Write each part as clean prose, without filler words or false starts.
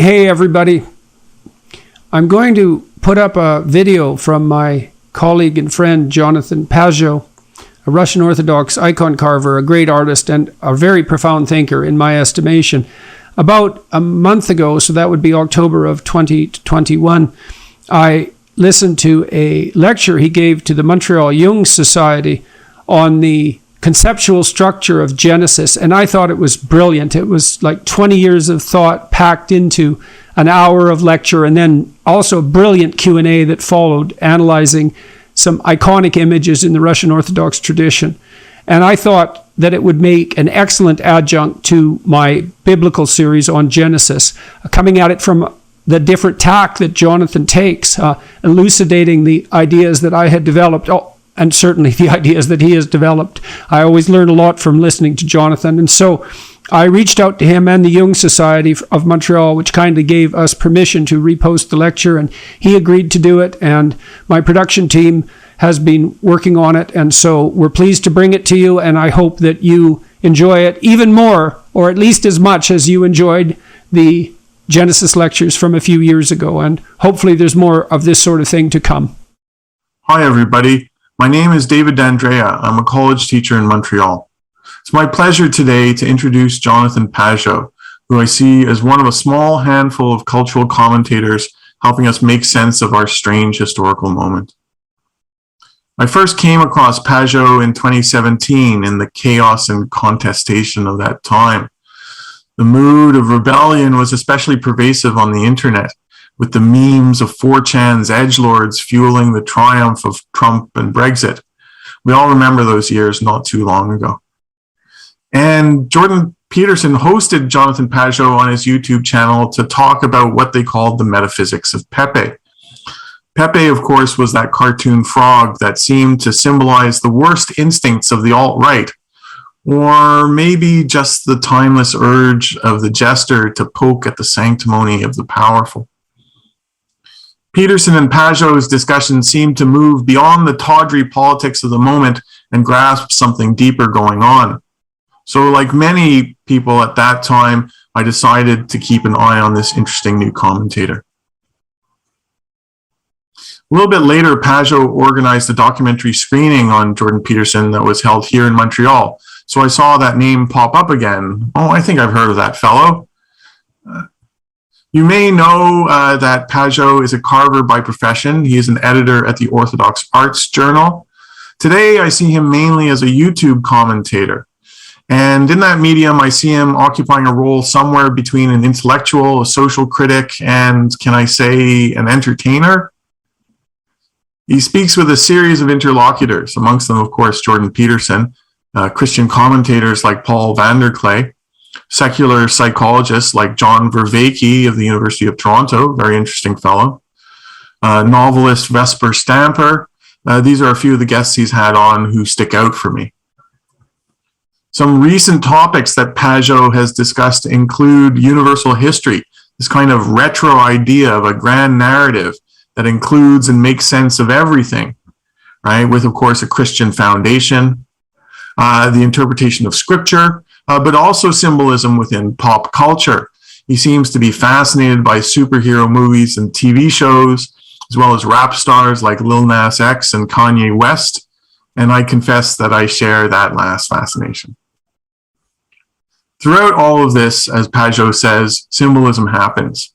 Hey everybody, I'm going to put up a video from my colleague and friend Jonathan Pageau, a Russian Orthodox icon carver, a great artist and a very profound thinker in my estimation. About a month ago, so that would be October of 2021, I listened to a lecture he gave to the Montreal Jung Society on the conceptual structure of Genesis, and I thought it was brilliant. It was like 20 years of thought packed into an hour of lecture, and then also a brilliant Q&A that followed, analyzing some iconic images in the Russian Orthodox tradition. And I thought that it would make an excellent adjunct to my biblical series on Genesis, coming at it from the different tack that Jonathan takes, elucidating the ideas that I had developed, and certainly the ideas that he has developed. I always learn a lot from listening to Jonathan. And so I reached out to him and the Jung Society of Montreal, which kindly gave us permission to repost the lecture, and he agreed to do it. And my production team has been working on it. And so we're pleased to bring it to you, and I hope that you enjoy it even more, or at least as much as you enjoyed the Genesis lectures from a few years ago. And hopefully there's more of this sort of thing to come. Hi, everybody. My name is David D'Andrea. I'm a college teacher in Montreal. It's my pleasure today to introduce Jonathan Pageau, who I see as one of a small handful of cultural commentators helping us make sense of our strange historical moment. I first came across Pageau in 2017 in the chaos and contestation of that time. The mood of rebellion was especially pervasive on the internet, with the memes of 4chan's edgelords fueling the triumph of Trump and Brexit. We all remember those years not too long ago. And Jordan Peterson hosted Jonathan Pageau on his YouTube channel to talk about what they called the metaphysics of Pepe. Pepe, of course, was that cartoon frog that seemed to symbolize the worst instincts of the alt-right, or maybe just the timeless urge of the jester to poke at the sanctimony of the powerful. Peterson and Pageau's discussion seemed to move beyond the tawdry politics of the moment and grasp something deeper going on. So like many people at that time, I decided to keep an eye on this interesting new commentator. A little bit later, Pageau organized a documentary screening on Jordan Peterson that was held here in Montreal. So I saw that name pop up again. Oh, I think I've heard of that fellow. You may know that Pageau is a carver by profession. He is an editor at the Orthodox Arts Journal. Today, I see him mainly as a YouTube commentator. And in that medium, I see him occupying a role somewhere between an intellectual, a social critic, and, can I say, an entertainer? He speaks with a series of interlocutors, amongst them, of course, Jordan Peterson, Christian commentators like Paul Vanderklay, secular psychologists like John Vervaeke of the University of Toronto, very interesting fellow, novelist Vesper Stamper. These are a few of the guests he's had on who stick out for me. Some recent topics that Pageau has discussed include universal history, this kind of retro idea of a grand narrative that includes and makes sense of everything, right? With, of course, a Christian foundation, the interpretation of scripture, but also symbolism within pop culture. He seems to be fascinated by superhero movies and TV shows, as well as rap stars like Lil Nas X and Kanye West, and I confess that I share that last fascination. Throughout all of this, as Pageau says, symbolism happens.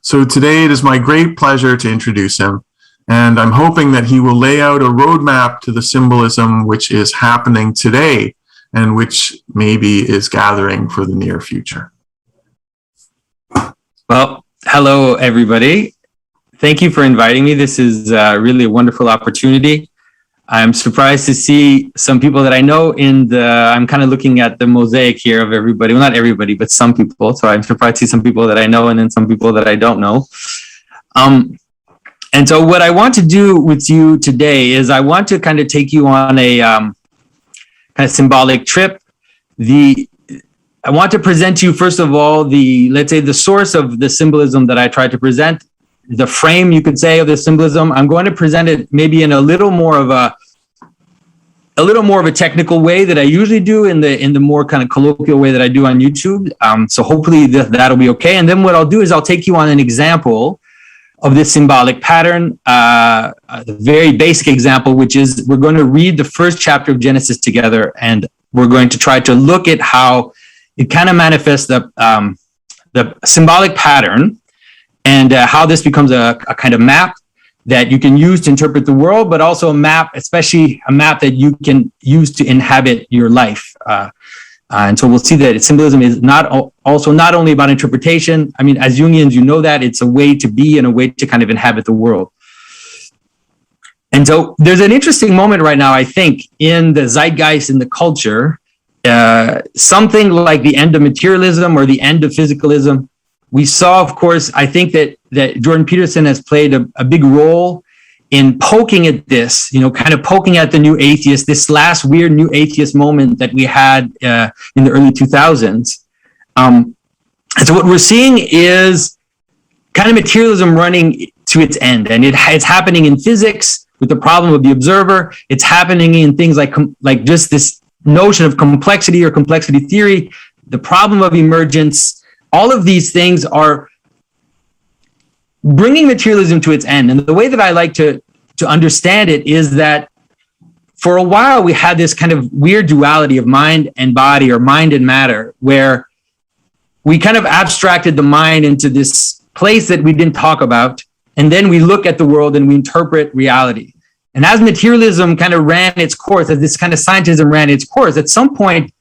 So today it is my great pleasure to introduce him, and I'm hoping that he will lay out a roadmap to the symbolism which is happening today and which maybe is gathering for the near future. Well, hello, everybody. Thank you for inviting me. This is really a wonderful opportunity. I'm surprised to see some people that I know I'm kind of looking at the mosaic here of everybody. Well, not everybody, but some people. So I'm surprised to see some people that I know and then some people that I don't know. And so what I want to do with you today is I want to kind of take you on a kind of symbolic trip. I want to present you, first of all, let's say the source of the symbolism that I try to present, the frame, you could say, of the symbolism. I'm going to present it maybe in a little more of a a little more of a technical way that I usually do in the more kind of colloquial way that I do on YouTube. So hopefully that'll be okay. And then what I'll do is I'll take you on an example of this symbolic pattern, a very basic example, which is we're going to read the first chapter of Genesis together, and we're going to try to look at how it kind of manifests the symbolic pattern, and how this becomes a kind of map that you can use to interpret the world, but also a map, especially a map that you can use to inhabit your life. And so we'll see that symbolism is not only about interpretation. I mean, as Jungians, you know that it's a way to be and a way to kind of inhabit the world. And so there's an interesting moment right now, I think, in the zeitgeist, in the culture, something like the end of materialism or the end of physicalism. We saw, of course, I think that Jordan Peterson has played a big role in poking at this, kind of poking at the new atheist, this last weird new atheist moment that we had in the early 2000s. And so what we're seeing is kind of materialism running to its end. And it's happening in physics with the problem of the observer. It's happening in things like just this notion of complexity or complexity theory, the problem of emergence. All of these things are bringing materialism to its end. And the way that I like to understand it is that for a while we had this kind of weird duality of mind and body, or mind and matter, where we kind of abstracted the mind into this place that we didn't talk about. And then we look at the world and we interpret reality. And as materialism kind of ran its course, as this kind of scientism ran its course, at some point,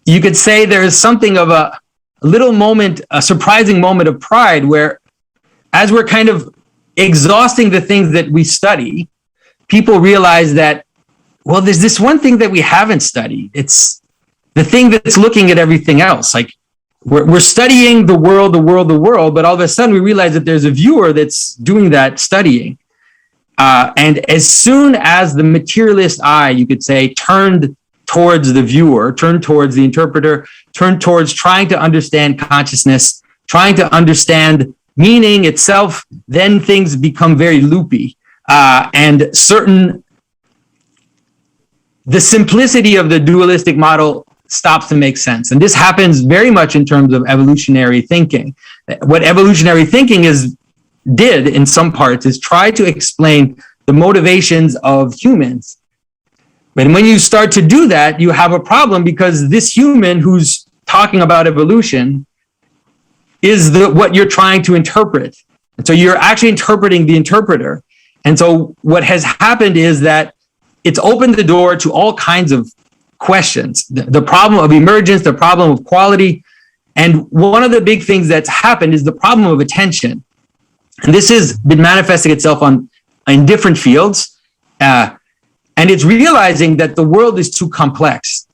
you could say there is something of a little moment, a surprising moment of pride, where as we're kind of exhausting the things that we study, people realize that, well, there's this one thing that we haven't studied. It's the thing that's looking at everything else. Like we're studying the world, but all of a sudden we realize that there's a viewer that's doing that studying. And as soon as the materialist eye, you could say, turned towards the viewer, turned towards the interpreter, turned towards trying to understand consciousness, trying to understand meaning itself, then things become very loopy. And the simplicity of the dualistic model stops to make sense. And this happens very much in terms of evolutionary thinking. What evolutionary thinking did in some parts is try to explain the motivations of humans. But when you start to do that, you have a problem, because this human who's talking about evolution is what you're trying to interpret. And so you're actually interpreting the interpreter. And so what has happened is that it's opened the door to all kinds of questions, the problem of emergence, the problem of quality. And one of the big things that's happened is the problem of attention. And this has been manifesting itself in different fields. And it's realizing that the world is too complex,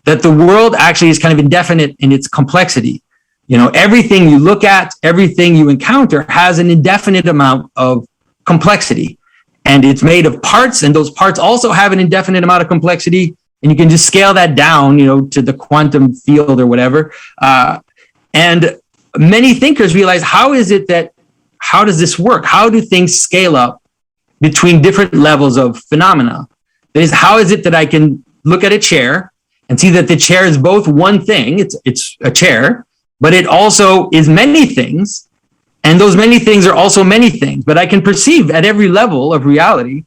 that the world actually is kind of indefinite in its complexity. Everything you look at, everything you encounter has an indefinite amount of complexity, and it's made of parts, and those parts also have an indefinite amount of complexity, and you can just scale that down, to the quantum field or whatever. And many thinkers realize, how does this work? How do things scale up between different levels of phenomena? That is, how is it that I can look at a chair and see that the chair is both one thing, it's a chair, but it also is many things, and those many things are also many things. But I can perceive at every level of reality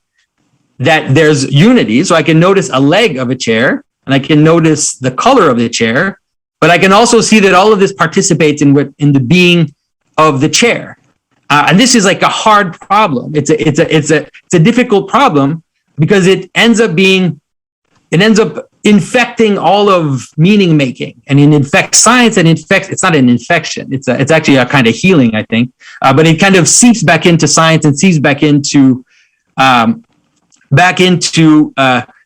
that there's unity. So I can notice a leg of a chair, and I can notice the color of the chair, but I can also see that all of this participates in the being of the chair. And this is like a hard problem. It's a difficult problem, because it ends up infecting all of meaning making, and it infects science, and it's not an infection. It's actually a kind of healing, I think. But it kind of seeps back into science and seeps back into the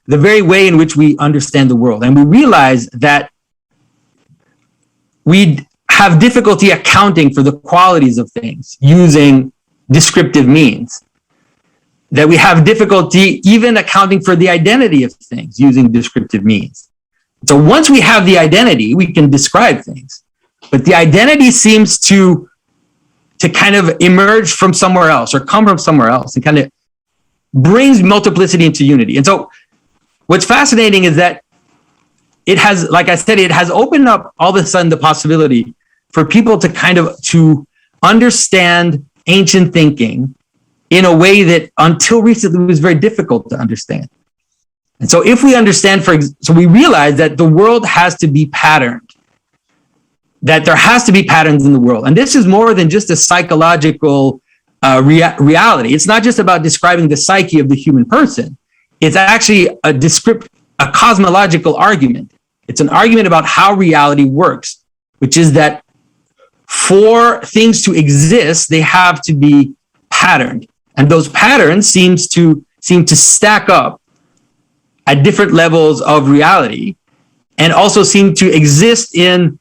very way in which we understand the world. And we realize that we have difficulty accounting for the qualities of things using descriptive means. That we have difficulty even accounting for the identity of things using descriptive means. So once we have the identity, we can describe things. But the identity seems to kind of emerge from somewhere else, or come from somewhere else, and kind of brings multiplicity into unity. And so what's fascinating is that it has, like I said, it has opened up all of a sudden the possibility for people to kind of to understand ancient thinking in a way that until recently was very difficult to understand. And so if we understand, so we realize that the world has to be patterned, that there has to be patterns in the world. And this is more than just a psychological reality. It's not just about describing the psyche of the human person. It's actually a cosmological argument. It's an argument about how reality works, which is that for things to exist, they have to be patterned. And those patterns seem to stack up at different levels of reality, and also seem to exist in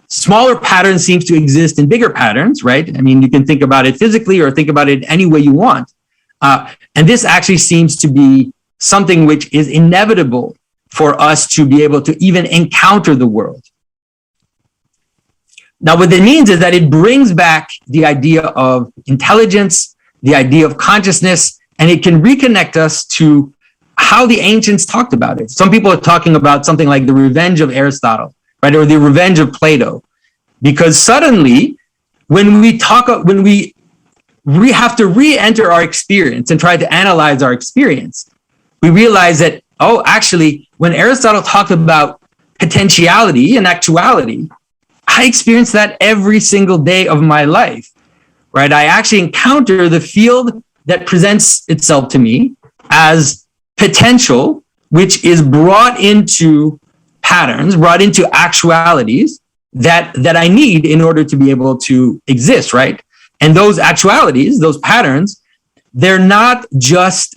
smaller patterns, seems to exist in bigger patterns, right? I mean, you can think about it physically or think about it any way you want. And this actually seems to be something which is inevitable for us to be able to even encounter the world. Now, what it means is that it brings back the idea of intelligence, the idea of consciousness, and it can reconnect us to how the ancients talked about it. Some people are talking about something like the revenge of Aristotle, right? Or the revenge of Plato. Because suddenly, when we have to re-enter our experience and try to analyze our experience, we realize that, oh, actually, when Aristotle talked about potentiality and actuality, I experience that every single day of my life, right? I actually encounter the field that presents itself to me as potential, which is brought into patterns, brought into actualities that I need in order to be able to exist, right? And those actualities, those patterns, they're not just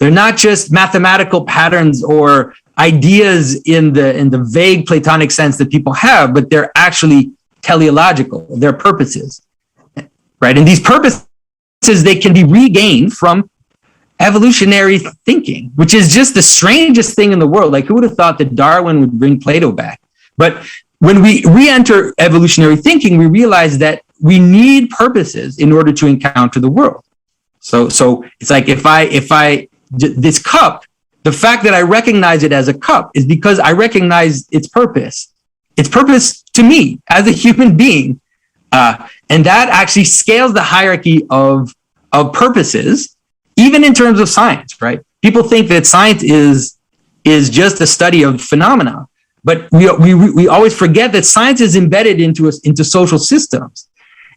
mathematical patterns or ideas in the vague Platonic sense that people have, but they're actually teleological. They're purposes, right? And these purposes, they can be regained from evolutionary thinking, which is just the strangest thing in the world. Like, who would have thought that Darwin would bring Plato back? But when we re-enter evolutionary thinking, we realize that we need purposes in order to encounter the world. So it's like this cup, the fact that I recognize it as a cup is because I recognize its purpose to me as a human being. And that actually scales the hierarchy of purposes, even in terms of science, right? People think that science is just a study of phenomena, but we always forget that science is embedded into social systems.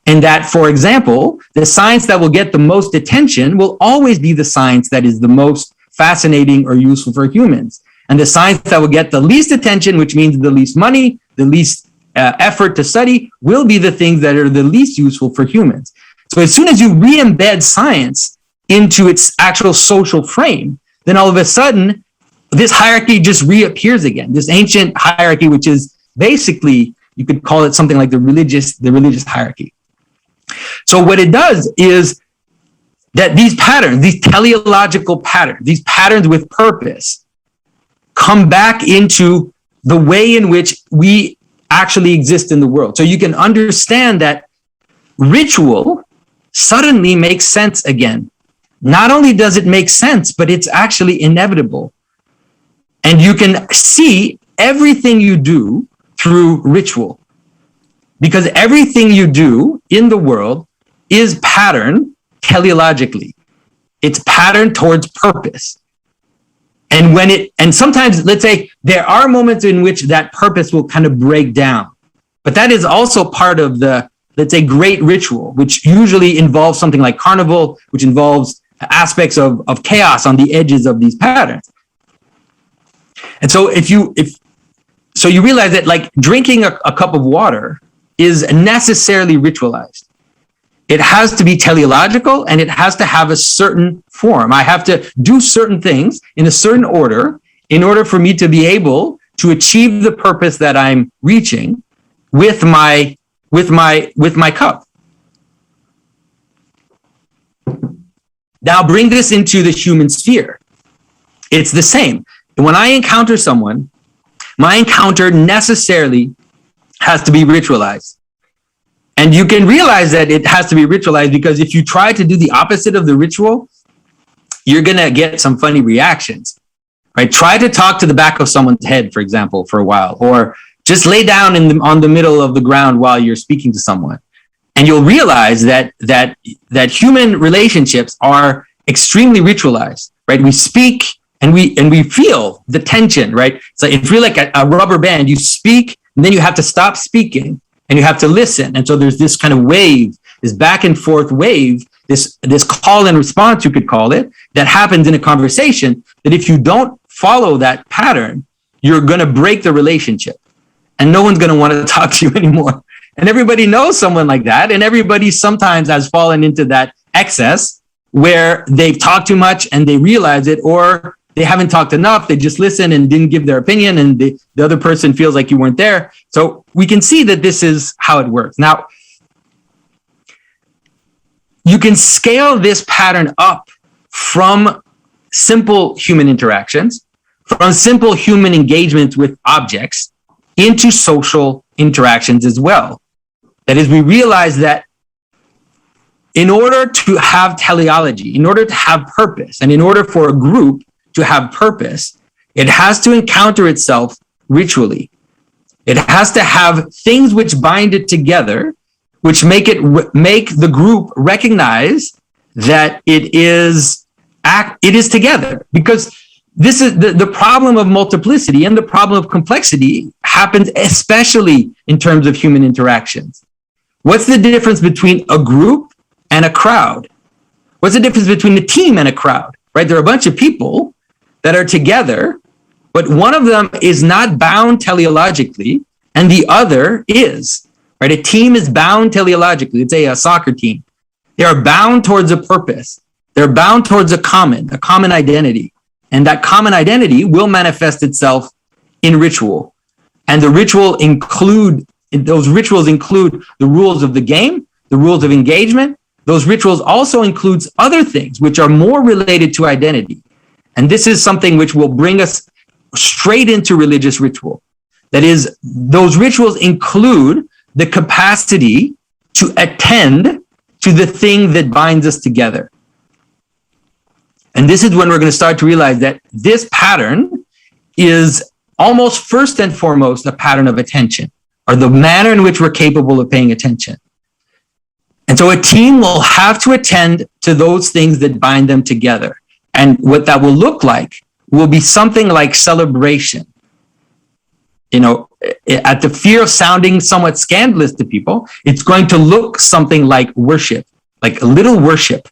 And that, for example, the science that will get the most attention will always be the science that is the most fascinating or useful for humans. And the science that will get the least attention, which means the least money, the least effort to study, will be the things that are the least useful for humans. So as soon as you re-embed science into its actual social frame, then all of a sudden, this hierarchy just reappears again. This ancient hierarchy, which is basically, you could call it something like the religious hierarchy. So what it does is that these patterns, these teleological patterns, these patterns with purpose, come back into the way in which we actually exist in the world. So you can understand that ritual suddenly makes sense again. Not only does it make sense, but it's actually inevitable. And you can see everything you do through ritual, because everything you do in the world is patterned teleologically. It's patterned towards purpose. And sometimes, let's say, there are moments in which that purpose will kind of break down, but that is also part of the, let's say, great ritual, which usually involves something like carnival, which involves aspects of chaos on the edges of these patterns. And so you realize that, like, drinking a cup of water is necessarily ritualized. It has to be teleological, and it has to have a certain form. I have to do certain things in a certain order in order for me to be able to achieve the purpose that I'm reaching with my cup. Now bring this into the human sphere. It's the same. When I encounter someone, my encounter necessarily has to be ritualized. And you can realize that it has to be ritualized because if you try to do the opposite of the ritual, you're going to get some funny reactions. right? Try to talk to the back of someone's head, for example, for a while, or just lay down on the middle of the ground while you're speaking to someone. And you'll realize that human relationships are extremely ritualized, right? We speak and we feel the tension, right? So it's really like a rubber band. You speak, and then you have to stop speaking, and you have to listen. And so there's this kind of wave, this back and forth wave, this call and response, you could call it, that happens in a conversation, that if you don't follow that pattern, you're going to break the relationship, and no one's going to want to talk to you anymore. And everybody knows someone like that. And everybody sometimes has fallen into that excess where they've talked too much and they realize it, or they haven't talked enough. They just listened and didn't give their opinion, and the other person feels like you weren't there. So we can see that this is how it works. Now, you can scale this pattern up from simple human interactions, from simple human engagements with objects, into social interactions as well. That is, we realize that in order to have teleology, in order to have purpose, and in order for a group to have purpose, it has to encounter itself ritually. It has to have things which bind it together, which make the group recognize that it is together. Because this is the problem of multiplicity, and the problem of complexity happens especially in terms of human interactions. What's the difference between a group and a crowd? What's the difference between a team and a crowd, right? There are a bunch of people that are together, but one of them is not bound teleologically, and the other is, right? A team is bound teleologically. Let's say a soccer team. They are bound towards a purpose. They're bound towards a common identity. And that common identity will manifest itself in ritual. And those rituals include the rules of the game, the rules of engagement. Those rituals also includes other things which are more related to identity. And this is something which will bring us straight into religious ritual. That is, those rituals include the capacity to attend to the thing that binds us together. And this is when we're going to start to realize that this pattern is almost first and foremost a pattern of attention, or the manner in which we're capable of paying attention. And so a team will have to attend to those things that bind them together. And what that will look like will be something like celebration. You know, at the fear of sounding somewhat scandalous to people, it's going to look something like worship, like a little worship,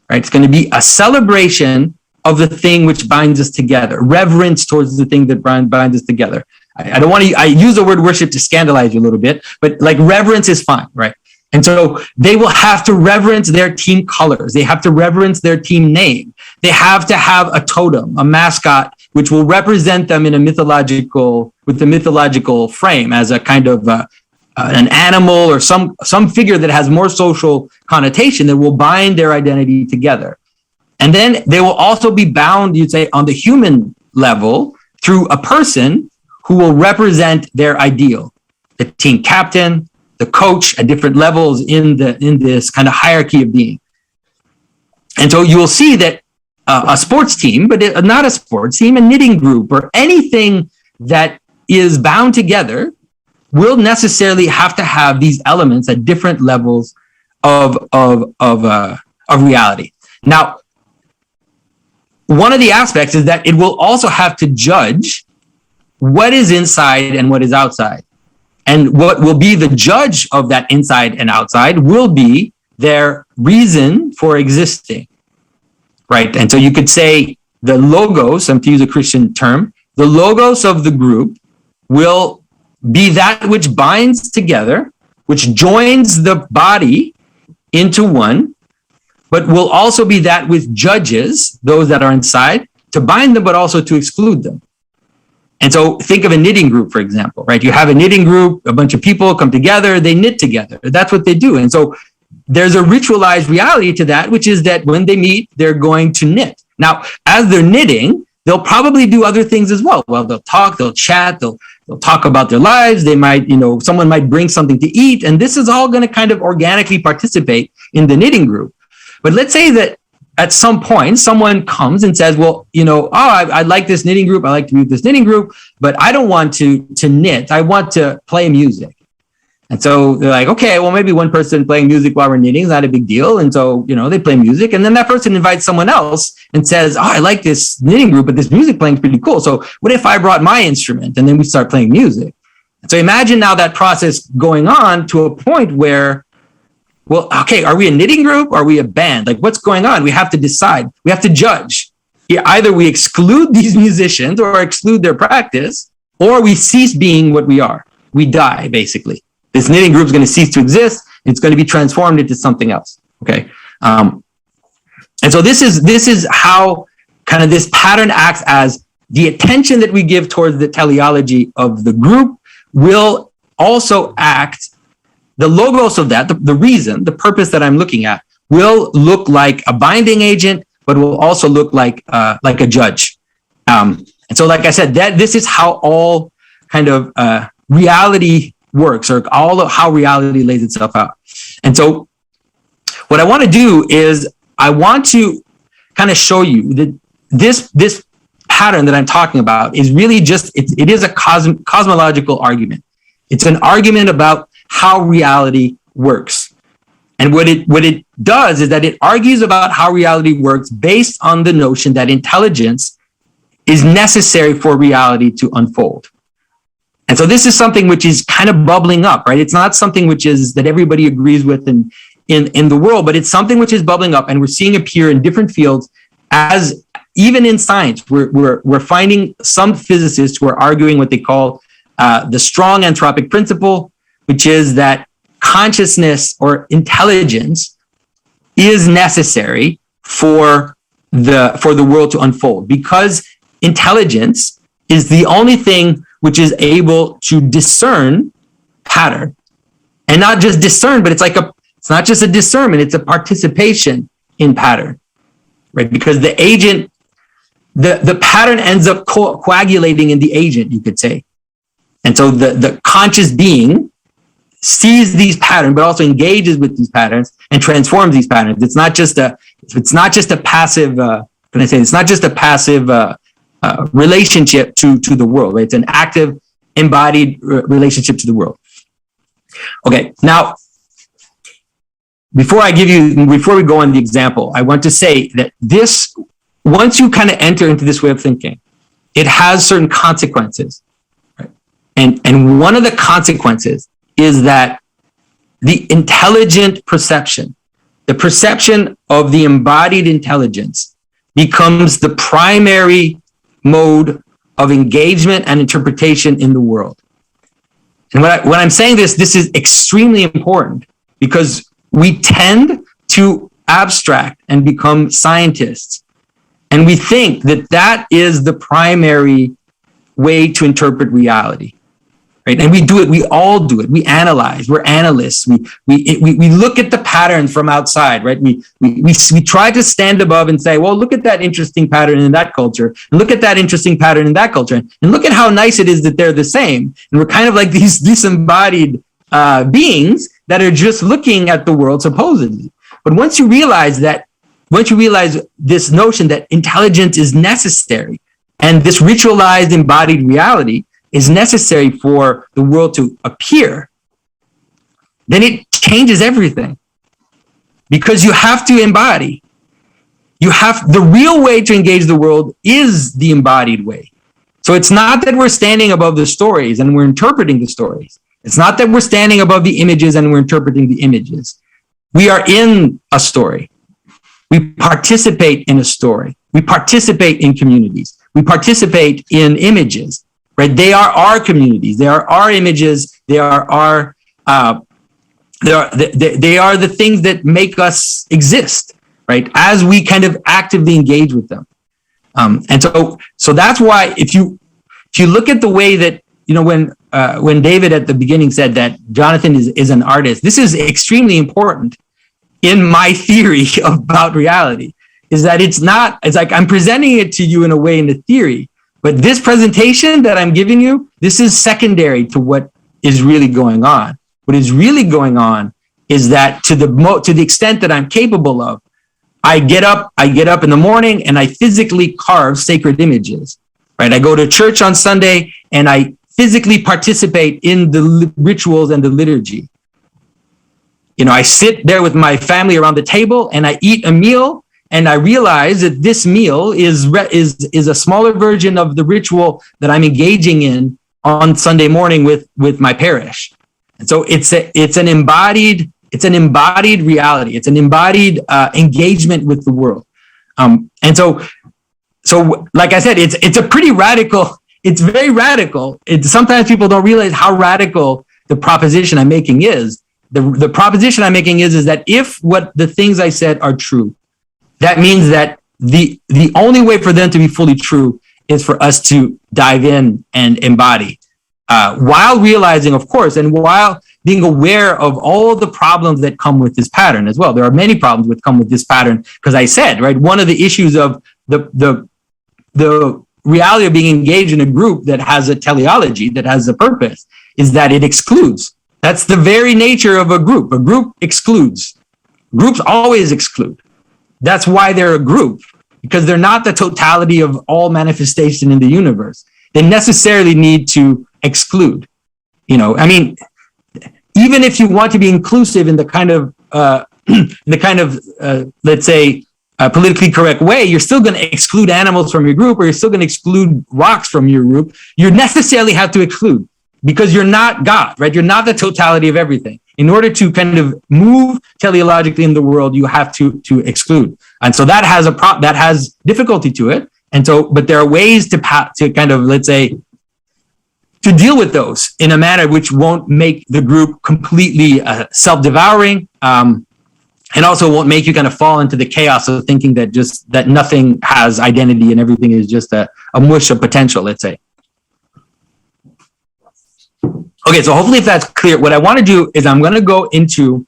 right? It's going to be a celebration of the thing which binds us together, reverence towards the thing that binds us together. I don't want to, I use the word worship to scandalize you a little bit, but like reverence is fine, right? And so they will have to reverence their team colors. They have to reverence their team name. They have to have a totem, a mascot, which will represent them in a mythological frame as a kind of an animal or some figure that has more social connotation that will bind their identity together. And then they will also be bound, you'd say, on the human level through a person who will represent their ideal, the team captain, the coach at different levels in this kind of hierarchy of being. And so you will see that a sports team, but not a sports team, a knitting group or anything that is bound together will necessarily have to have these elements at different levels of reality. Now, one of the aspects is that it will also have to judge what is inside and what is outside. And what will be the judge of that inside and outside will be their reason for existing, right? And so you could say the logos, to use a Christian term, the logos of the group will be that which binds together, which joins the body into one, but will also be that which judges those that are inside to bind them, but also to exclude them. And so think of a knitting group, for example, right? You have a knitting group, a bunch of people come together, they knit together. That's what they do. And so there's a ritualized reality to that, which is that when they meet, they're going to knit. Now, as they're knitting, they'll probably do other things as well. Well, they'll talk, they'll chat, they'll talk about their lives. They might, someone might bring something to eat. And this is all going to kind of organically participate in the knitting group. But let's say that at some point, someone comes and says, well, I like this knitting group. I like to be with this knitting group, but I don't want to knit. I want to play music. And so they're like, okay, well, maybe one person playing music while we're knitting is not a big deal. And so, they play music. And then that person invites someone else and says, oh, I like this knitting group, but this music playing is pretty cool. So what if I brought my instrument and then we start playing music? And so imagine now that process going on to a point where, well, okay, are we a knitting group? Or are we a band? Like, what's going on? We have to decide. We have to judge. Either we exclude these musicians or exclude their practice, or we cease being what we are. We die, basically. This knitting group is going to cease to exist. It's going to be transformed into something else. Okay. And so this is how kind of this pattern acts as the attention that we give towards the teleology of the group will also act. The logos of that, the reason, the purpose that I'm looking at will look like a binding agent, but will also look like a judge. And so, like I said, this is how all kind of reality works, or all of how reality lays itself out. And so what I want to do is I want to kind of show you that this pattern that I'm talking about is really just, it is a cosmological argument. It's an argument about how reality works. And what it does is that it argues about how reality works based on the notion that intelligence is necessary for reality to unfold. And so this is something which is kind of bubbling up, right? It's not something which is that everybody agrees with in the world, but it's something which is bubbling up, and we're seeing appear in different fields. As even in science, we're finding some physicists who are arguing what they call the strong anthropic principle, which is that consciousness or intelligence is necessary for the world to unfold, because intelligence is the only thing which is able to discern pattern, and not just discern, but it's not just a discernment, it's a participation in pattern, right? Because the agent, the pattern ends up coagulating in the agent, you could say. And so the conscious being sees these patterns, but also engages with these patterns and transforms these patterns. It's not just a passive, it's not just a passive relationship to the world, right? It's an active, embodied relationship to the world. Okay, now, before we go on the example, I want to say that once you kind of enter into this way of thinking, it has certain consequences, right? And one of the consequences is that the intelligent perception, the perception of the embodied intelligence, becomes the primary mode of engagement and interpretation in the world. And when I'm saying this is extremely important, because we tend to abstract and become scientists, and we think that is the primary way to interpret reality, right? And we do it. We all do it. We analyze. We're analysts. We look at the pattern from outside, right? We try to stand above and say, well, look at that interesting pattern in that culture, and look at that interesting pattern in that culture, and look at how nice it is that they're the same. And we're kind of like these disembodied beings that are just looking at the world supposedly. But once you realize this notion that intelligence is necessary, and this ritualized embodied reality is necessary for the world to appear, then it changes everything. Because you have to embody. The real way to engage the world is the embodied way. So it's not that we're standing above the stories and we're interpreting the stories. It's not that we're standing above the images and we're interpreting the images. We are in a story. We participate in a story. We participate in communities. We participate in images, right? They are our communities. They are our images. They are the things that make us exist, right? As we kind of actively engage with them. And so that's why if you look at the way that, when David at the beginning said that Jonathan is an artist, this is extremely important in my theory about reality, is that it's like I'm presenting it to you in a way in the theory, but this presentation that I'm giving you, this is secondary to what is really going on. What is really going on is that to the extent that I'm capable of, I get up in the morning and I physically carve sacred images, right? I go to church on Sunday and I physically participate in the rituals and the liturgy. I sit there with my family around the table and I eat a meal, and I realize that this meal is a smaller version of the ritual that I'm engaging in on Sunday morning with my parish. And so it's an embodied reality. It's an embodied engagement with the world. And so like I said, it's a pretty radical. It's very radical. Sometimes people don't realize how radical the proposition I'm making is. The proposition I'm making is that if what the things I said are true, that means that the only way for them to be fully true is for us to dive in and embody, while realizing, of course, and while being aware of all the problems that come with this pattern as well. There are many problems that come with this pattern, because I said, right, one of the issues of the reality of being engaged in a group that has a teleology, that has a purpose, is that it excludes. That's the very nature of a group. A group excludes. Groups always exclude. That's why they're a group, because they're not the totality of all manifestation in the universe. They necessarily need to exclude. Even if you want to be inclusive in the kind of let's say, politically correct way, you're still going to exclude animals from your group, or you're still going to exclude rocks from your group. You necessarily have to exclude, because you're not God, right? You're not the totality of everything. In order to kind of move teleologically in the world, you have to exclude. And so that has difficulty to it. And so, but there are ways to kind of, let's say, to deal with those in a manner which won't make the group completely self-devouring, and also won't make you kind of fall into the chaos of thinking that nothing has identity and everything is just a mush of potential, let's say. Okay, so hopefully if that's clear, what I want to do is I'm going to go into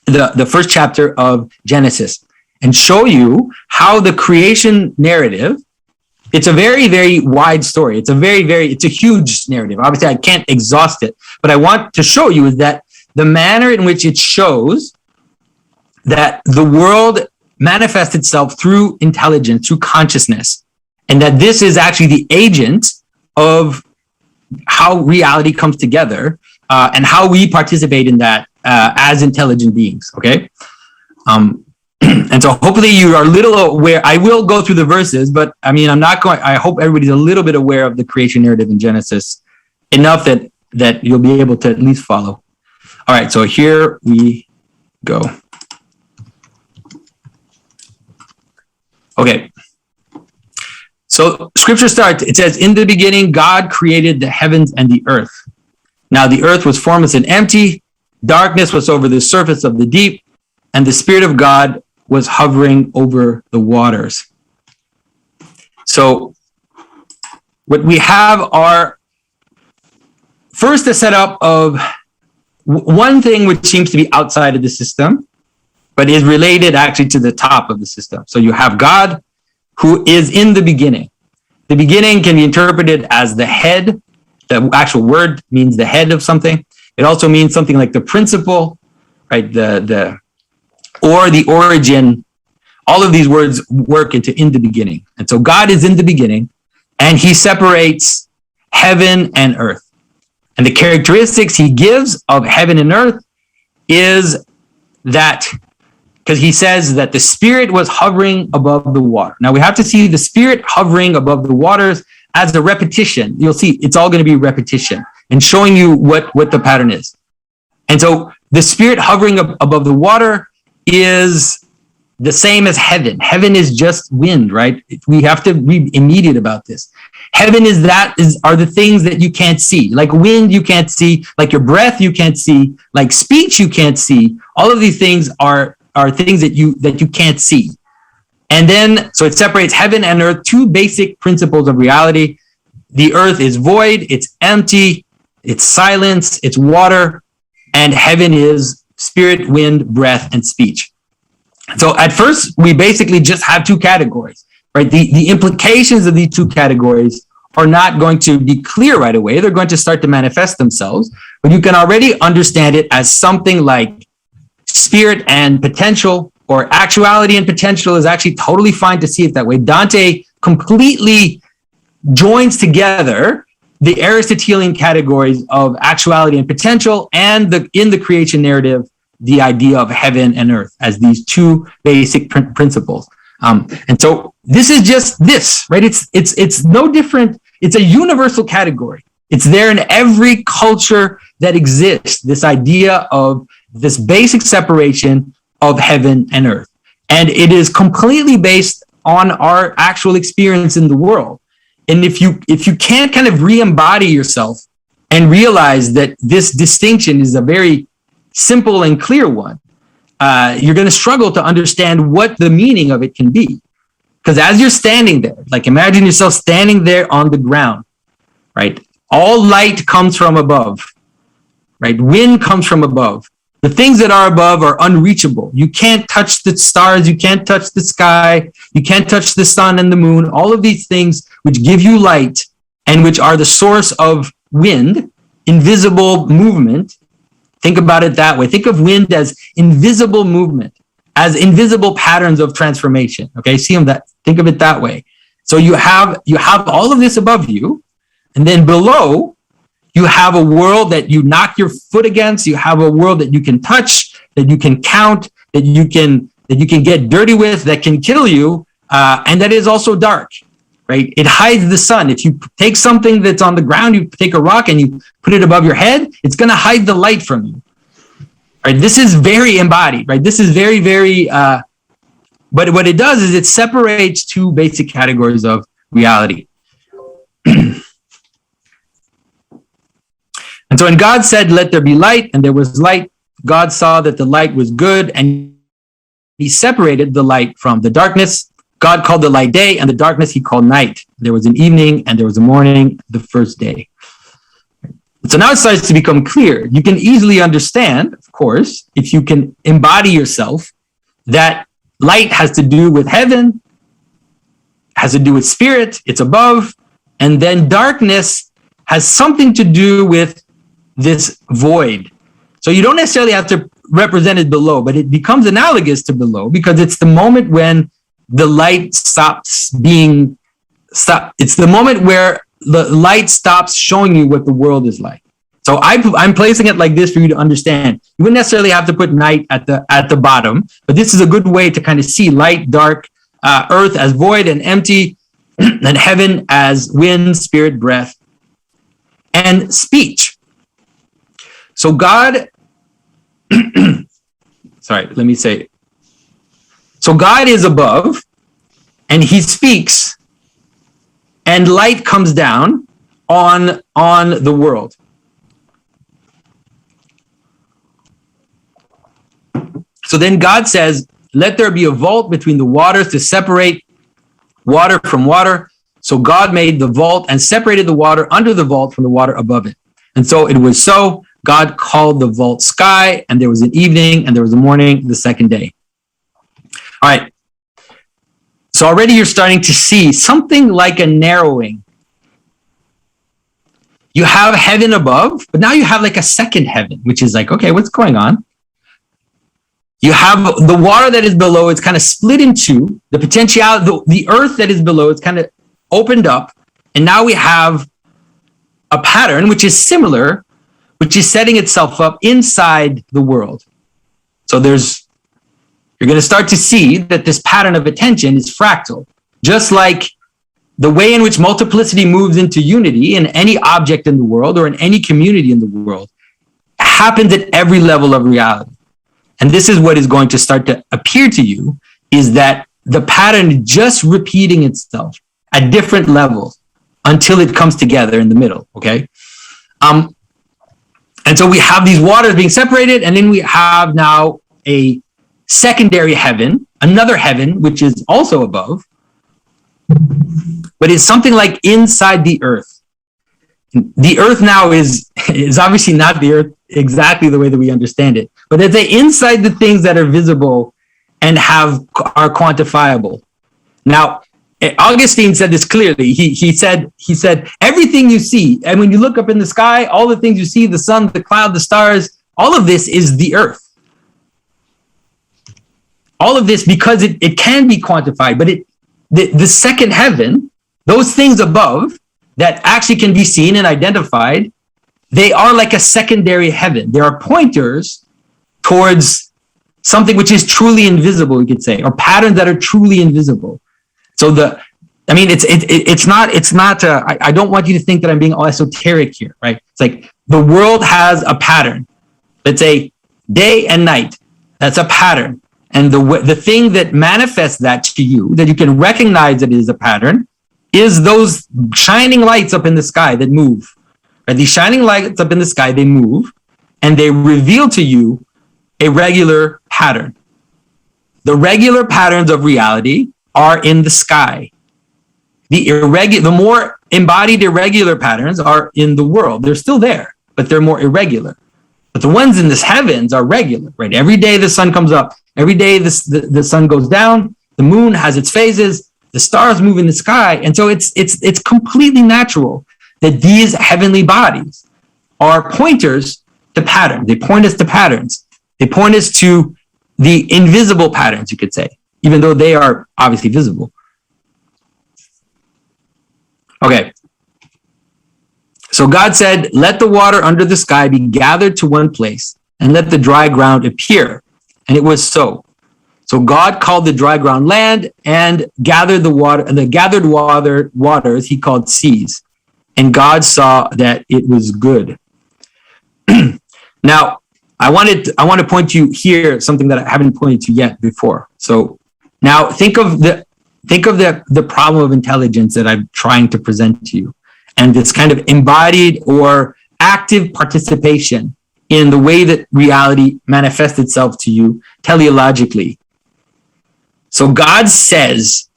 the first chapter of Genesis and show you how the creation narrative, it's a very, very wide story. It's a huge narrative. Obviously, I can't exhaust it, but I want to show you is that the manner in which it shows that the world manifests itself through intelligence, through consciousness, and that this is actually the agent of how reality comes together, and how we participate in that as intelligent beings. Okay. And so hopefully you are a little aware. I will go through the verses, but I hope everybody's a little bit aware of the creation narrative in Genesis, enough that you'll be able to at least follow. All right. So here we go. Okay. So scripture starts, it says, in the beginning, God created the heavens and the earth. Now the earth was formless and empty. Darkness was over the surface of the deep, and the Spirit of God was hovering over the waters. So what we have are first a setup of one thing which seems to be outside of the system, but is related actually to the top of the system. So you have God, who is in the beginning. The beginning can be interpreted as the head. The actual word means the head of something. It also means something like the principle, right? Or the origin. All of these words work into in the beginning. And so God is in the beginning, and he separates heaven and earth. And the characteristics he gives of heaven and earth is that, because he says that the Spirit was hovering above the water. Now we have to see the Spirit hovering above the waters as a repetition. You'll see it's all going to be repetition and showing you what the pattern is. And so the Spirit hovering above the water is the same as heaven. Heaven is just wind, right? We have to be immediate about this. Heaven are the things that you can't see, like wind you can't see, like your breath you can't see, like speech you can't see. All of these things are things that you can't see. And then, so it separates heaven and earth, two basic principles of reality. The earth is void, it's empty, it's silence, it's water, and heaven is spirit, wind, breath, and speech. So at first, we basically just have two categories, right? The implications of these two categories are not going to be clear right away. They're going to start to manifest themselves, but you can already understand it as something like spirit and potential, or actuality and potential is actually totally fine to see it that way. Dante completely joins together the Aristotelian categories of actuality and potential, and in the creation narrative, the idea of heaven and earth as these two basic principles. And so this is just this, right? It's no different. It's a universal category. It's there in every culture that exists, this idea of this basic separation of heaven and earth. And it is completely based on our actual experience in the world. And if you can't kind of re-embody yourself and realize that this distinction is a very simple and clear one, you're going to struggle to understand what the meaning of it can be. Because as you're standing there, like imagine yourself standing there on the ground, right? All light comes from above, right? Wind comes from above. The things that are above are unreachable. You can't touch the stars. You can't touch the sky. You can't touch the sun and the moon. All of these things which give you light and which are the source of wind, invisible movement. Think about it that way. Think of wind as invisible movement, as invisible patterns of transformation. Okay, see them that. Think of it that way. So you have all of this above you, and then below, you have a world that you knock your foot against. You have a world that you can touch, that you can count, that you can get dirty with, that can kill you, and that is also dark, right? It hides the sun. If you take something that's on the ground, you take a rock and you put it above your head, it's going to hide the light from you. Right? This is very embodied, right? This is very, very. But what it does is it separates two basic categories of reality. And so when God said, "Let there be light," and there was light, God saw that the light was good, and he separated the light from the darkness. God called the light day, and the darkness he called night. There was an evening, and there was a morning, the first day. So now it starts to become clear. You can easily understand, of course, if you can embody yourself, that light has to do with heaven, has to do with spirit, it's above, and then darkness has something to do with this void. So you don't necessarily have to represent it below, but it becomes analogous to below because it's the moment when the light stops. It's the moment where the light stops showing you what the world is like. So I'm placing it like this for you to understand. You wouldn't necessarily have to put night at the bottom, but this is a good way to kind of see light, dark, earth as void and empty, and heaven as wind, spirit, breath, and speech. So God, so God is above and he speaks and light comes down on the world. So then God says, "Let there be a vault between the waters to separate water from water." So God made the vault and separated the water under the vault from the water above it. And so it was so. God called the vault sky, and there was an evening, and there was a morning, the second day. All right. So already you're starting to see something like a narrowing. You have heaven above, but now you have like a second heaven, which is like, okay, what's going on? You have the water that is below, it's kind of split in two. The potentiality, the earth that is below, it's kind of opened up. And now we have a pattern which is similar, which is setting itself up inside the world. So you're going to start to see that this pattern of attention is fractal, just like the way in which multiplicity moves into unity in any object in the world or in any community in the world happens at every level of reality. And this is what is going to start to appear to you, is that the pattern is just repeating itself at different levels until it comes together in the middle, okay? And so we have these waters being separated, and then we have now a secondary heaven, another heaven, which is also above, but is something like inside the earth. The earth now is obviously not the earth exactly the way that we understand it, but it's inside the things that are visible and are quantifiable. Now, Augustine said this clearly. He said everything you see, and when you look up in the sky, all the things you see, the sun, the cloud, the stars, all of this is the earth. all of this because it can be quantified, but the second heaven, those things above that actually can be seen and identified, they are like a secondary heaven. They are pointers towards something which is truly invisible, you could say, or patterns that are truly invisible. So it's not. I don't want you to think that I'm being all esoteric here, right? It's like the world has a pattern. Let's say day and night. That's a pattern, and the thing that manifests that to you, that you can recognize it is a pattern, is those shining lights up in the sky that move. Right? These shining lights up in the sky, they move, and they reveal to you a regular pattern. The regular patterns of reality are in the sky. The more embodied irregular patterns are in the world. They're still there, but they're more irregular. But the ones in this heavens are regular, right? Every day the sun comes up. Every day the sun goes down. The moon has its phases. The stars move in the sky. And so it's completely natural that these heavenly bodies are pointers to patterns. They point us to patterns. They point us to the invisible patterns, you could say, even though they are obviously visible. Okay. So God said, let the water under the sky be gathered to one place, and let the dry ground appear. And it was so. So God called the dry ground land, and gathered the water, and the gathered waters he called seas. And God saw that it was good. Now, I want to point you here something that I haven't pointed to yet before. So now think of the problem of intelligence that I'm trying to present to you, and this kind of embodied or active participation in the way that reality manifests itself to you teleologically. So God says,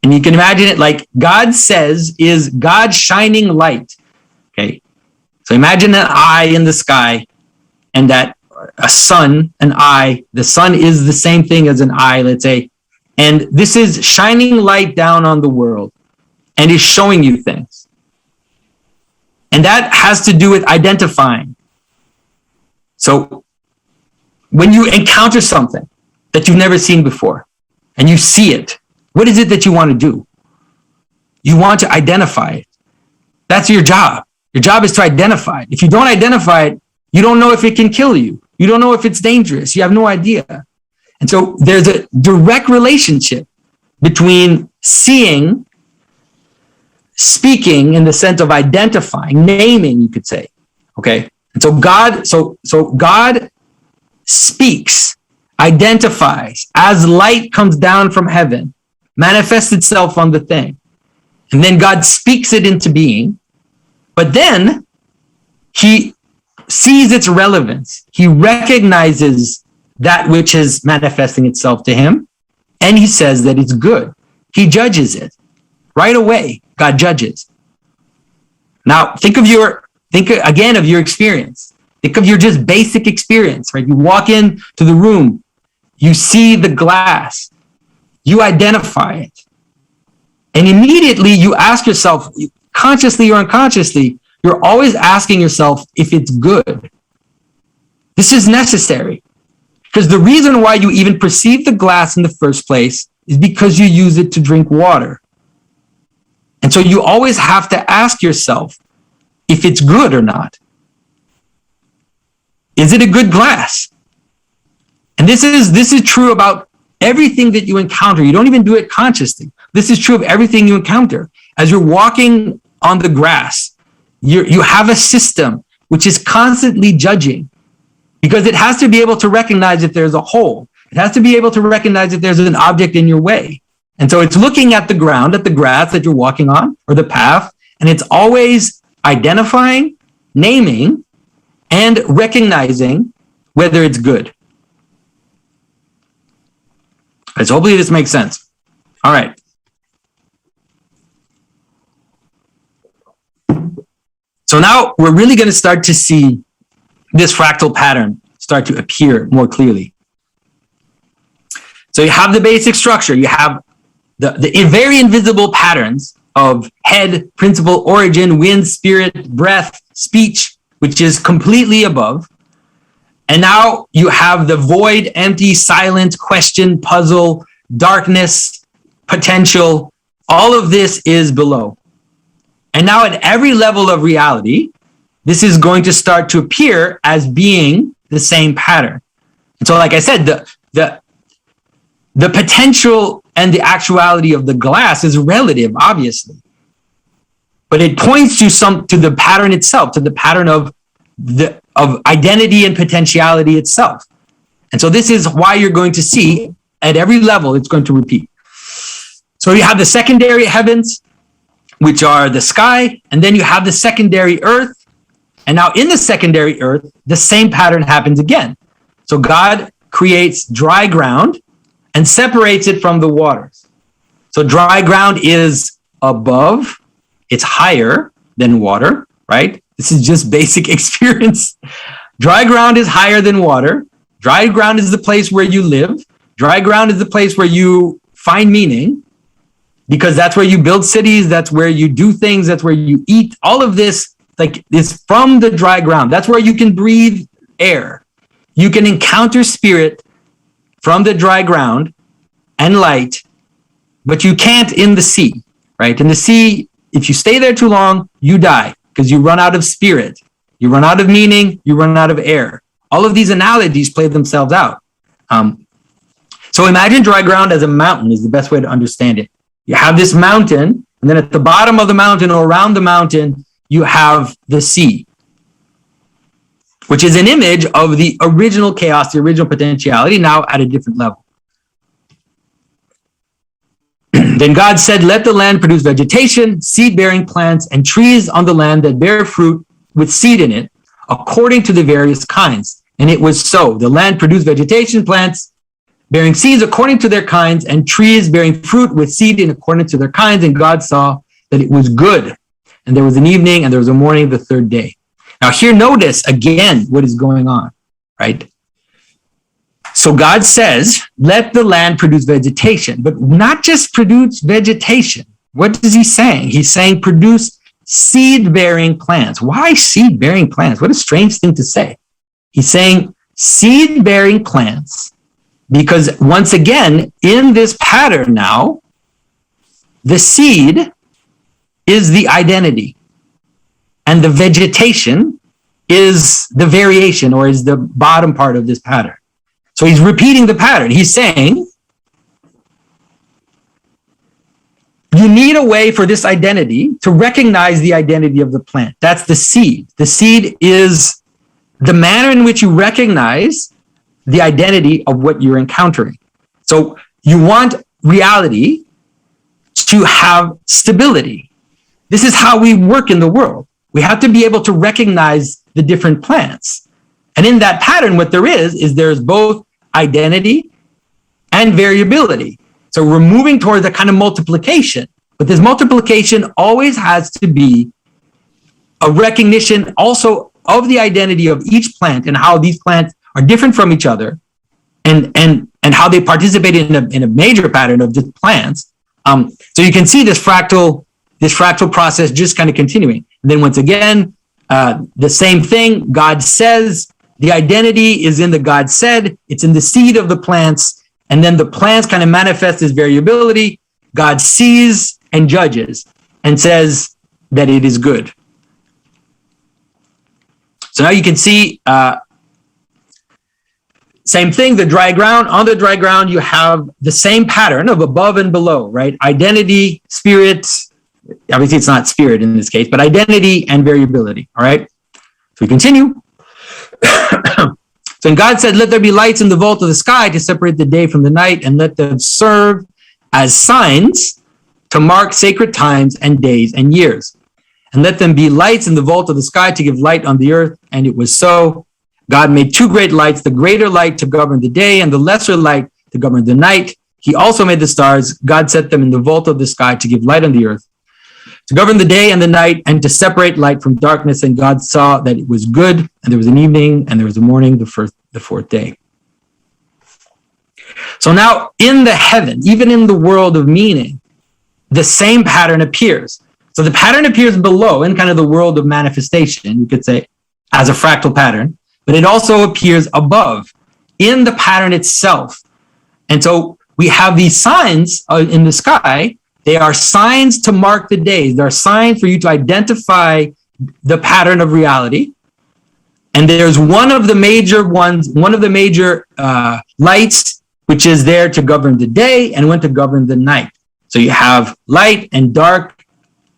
and you can imagine it like God says is God shining light. Okay. So imagine an eye in the sky, and that a sun, an eye, the sun is the same thing as an eye, let's say. And this is shining light down on the world and is showing you things. And that has to do with identifying. So when you encounter something that you've never seen before and you see it, what is it that you want to do? You want to identify it. That's your job. Your job is to identify it. If you don't identify it, you don't know if it can kill you. You don't know if it's dangerous. You have no idea. And so there's a direct relationship between seeing, speaking in the sense of identifying, naming, you could say. Okay. And so God speaks, identifies as light comes down from heaven, manifests itself on the thing. And then God speaks it into being. But then he sees its relevance. He recognizes that which is manifesting itself to him, and he says that it's good. He judges it. Right away, God judges. Now, think again of your experience. Think of your just basic experience, right? You walk into the room, you see the glass, you identify it, and immediately you ask yourself, consciously or unconsciously, you're always asking yourself if it's good. This is necessary, because the reason why you even perceive the glass in the first place is because you use it to drink water. And so you always have to ask yourself if it's good or not. Is it a good glass? And this is true about everything that you encounter. You don't even do it consciously. This is true of everything you encounter. As you're walking on the grass, you have a system which is constantly judging, because it has to be able to recognize if there's a hole. It has to be able to recognize if there's an object in your way. And so it's looking at the ground, at the grass that you're walking on, or the path, and it's always identifying, naming, and recognizing whether it's good. So hopefully this makes sense. All right. So now we're really going to start to see this fractal pattern start to appear more clearly. So you have the basic structure. You have the very invisible patterns of head, principle, origin, wind, spirit, breath, speech, which is completely above. And now you have the void, empty, silent, question, puzzle, darkness, potential. All of this is below. And now at every level of reality, this is going to start to appear as being the same pattern. And so, like I said, the potential and the actuality of the glass is relative, obviously. But it points to the pattern itself, to the pattern of identity and potentiality itself. And so this is why you're going to see at every level, it's going to repeat. So you have the secondary heavens, which are the sky, and then you have the secondary earth. And now in the secondary earth, the same pattern happens again. So God creates dry ground and separates it from the waters. So dry ground is above, it's higher than water, right? This is just basic experience. Dry ground is higher than water. Dry ground is the place where you live. Dry ground is the place where you find meaning, because that's where you build cities, that's where you do things, that's where you eat. All of this is from the dry ground. That's where you can breathe air. You can encounter spirit from the dry ground and light, but you can't in the sea, right? In the sea, if you stay there too long, you die because you run out of spirit. You run out of meaning, you run out of air. All of these analogies play themselves out. So imagine dry ground as a mountain is the best way to understand it. You have this mountain, and then at the bottom of the mountain or around the mountain, you have the sea, which is an image of the original chaos, the original potentiality, now at a different level. Then God said, let the land produce vegetation, seed-bearing plants, and trees on the land that bear fruit with seed in it, according to the various kinds. And it was so. The land produced vegetation, plants bearing seeds according to their kinds, and trees bearing fruit with seed in accordance to their kinds. And God saw that it was good. And there was an evening and there was a morning the third day. Now here, notice again what is going on, right? So God says, let the land produce vegetation, but not just produce vegetation. What is he saying? He's saying produce seed-bearing plants. Why seed-bearing plants? What a strange thing to say. He's saying seed-bearing plants because once again, in this pattern now, the seed is the identity and the vegetation is the variation or is the bottom part of this pattern. So he's repeating the pattern. He's saying, you need a way for this identity to recognize the identity of the plant. That's the seed. The seed is the manner in which you recognize the identity of what you're encountering. So you want reality to have stability. This is how we work in the world. We have to be able to recognize the different plants. And in that pattern, what there is there's both identity and variability. So we're moving towards a kind of multiplication, but this multiplication always has to be a recognition also of the identity of each plant and how these plants are different from each other and how they participate in a major pattern of just plants. So you can see this fractal process just kind of continuing. And then once again, the same thing, God says, the identity is in the God said, it's in the seed of the plants, and then the plants kind of manifest as variability. God sees and judges and says that it is good. So now you can see, same thing, the dry ground. On the dry ground, you have the same pattern of above and below, right? Identity, spirit, obviously it's not spirit in this case, but identity and variability, all right? So we continue. So God said, let there be lights in the vault of the sky to separate the day from the night, and let them serve as signs to mark sacred times and days and years. And let them be lights in the vault of the sky to give light on the earth. And it was so. God made two great lights, the greater light to govern the day and the lesser light to govern the night. He also made the stars. God set them in the vault of the sky to give light on the earth, to govern the day and the night, and to separate light from darkness. And God saw that it was good, and there was an evening, and there was a morning, the fourth day. So now in the heaven, even in the world of meaning, the same pattern appears. So the pattern appears below in kind of the world of manifestation, you could say, as a fractal pattern. but it also appears above in the pattern itself. And so we have these signs in the sky. They are signs to mark the days. They're signs for you to identify the pattern of reality. And there's one of the major lights, which is there to govern the day and one to govern the night. So you have light and dark,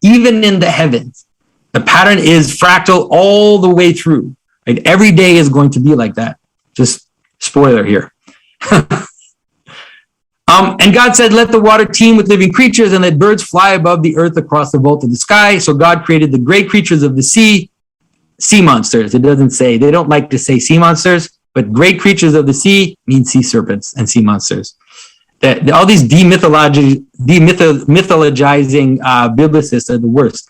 even in the heavens. The pattern is fractal all the way through. Right? Every day is going to be like that. Just spoiler here. And God said, let the water teem with living creatures and let birds fly above the earth across the vault of the sky. So God created the great creatures of the sea monsters. It doesn't say, they don't like to say sea monsters, but great creatures of the sea means sea serpents and sea monsters. All these demythologizing biblicists are the worst.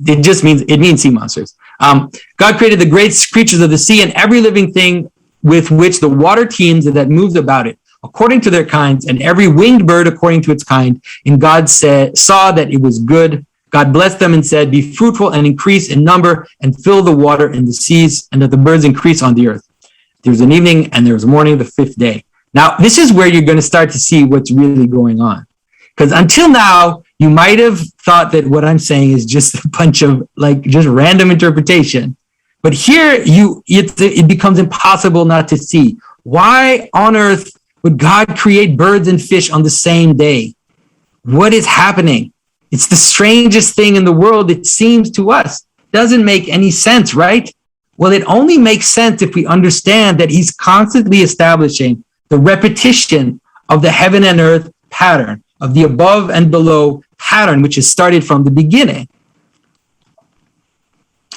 It means sea monsters. God created the great creatures of the sea and every living thing with which the water teems and that moves about it, according to their kinds, and every winged bird according to its kind. And God saw that it was good. God blessed them and said, be fruitful and increase in number and fill the water in the seas, and that the birds increase on the earth. There was an evening and there was a morning, the fifth day. Now, this is where you're going to start to see what's really going on. Because until now, you might have thought that what I'm saying is just a bunch of just random interpretation. But here it becomes impossible not to see. Why on earth would God create birds and fish on the same day? What is happening? It's the strangest thing in the world, it seems to us. Doesn't make any sense, right? Well, it only makes sense if we understand that he's constantly establishing the repetition of the heaven and earth pattern, of the above and below pattern, which is started from the beginning.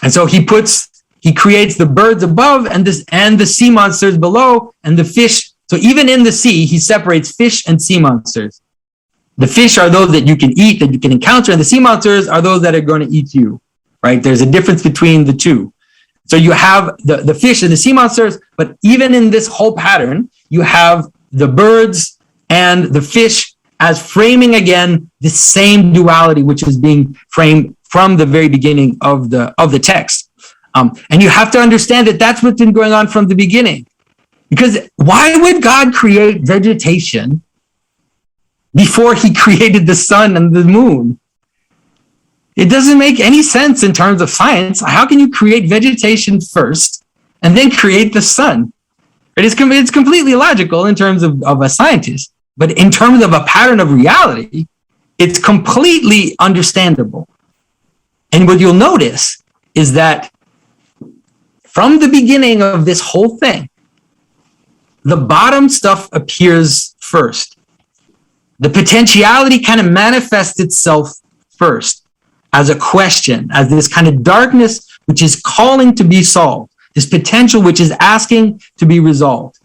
And so he creates the birds above and the sea monsters below and the fish. So even in the sea, he separates fish and sea monsters. The fish are those that you can eat, that you can encounter, and the sea monsters are those that are going to eat you, right? There's a difference between the two. So you have the fish and the sea monsters, but even in this whole pattern, you have the birds and the fish as framing again the same duality, which is being framed from the very beginning of the text. And you have to understand that that's what's been going on from the beginning. Because why would God create vegetation before he created the sun and the moon? It doesn't make any sense in terms of science. How can you create vegetation first and then create the sun? It's completely logical in terms of a scientist, but in terms of a pattern of reality, it's completely understandable. And what you'll notice is that from the beginning of this whole thing, the bottom stuff appears first. The potentiality kind of manifests itself first as a question, as this kind of darkness which is calling to be solved, this potential which is asking to be resolved.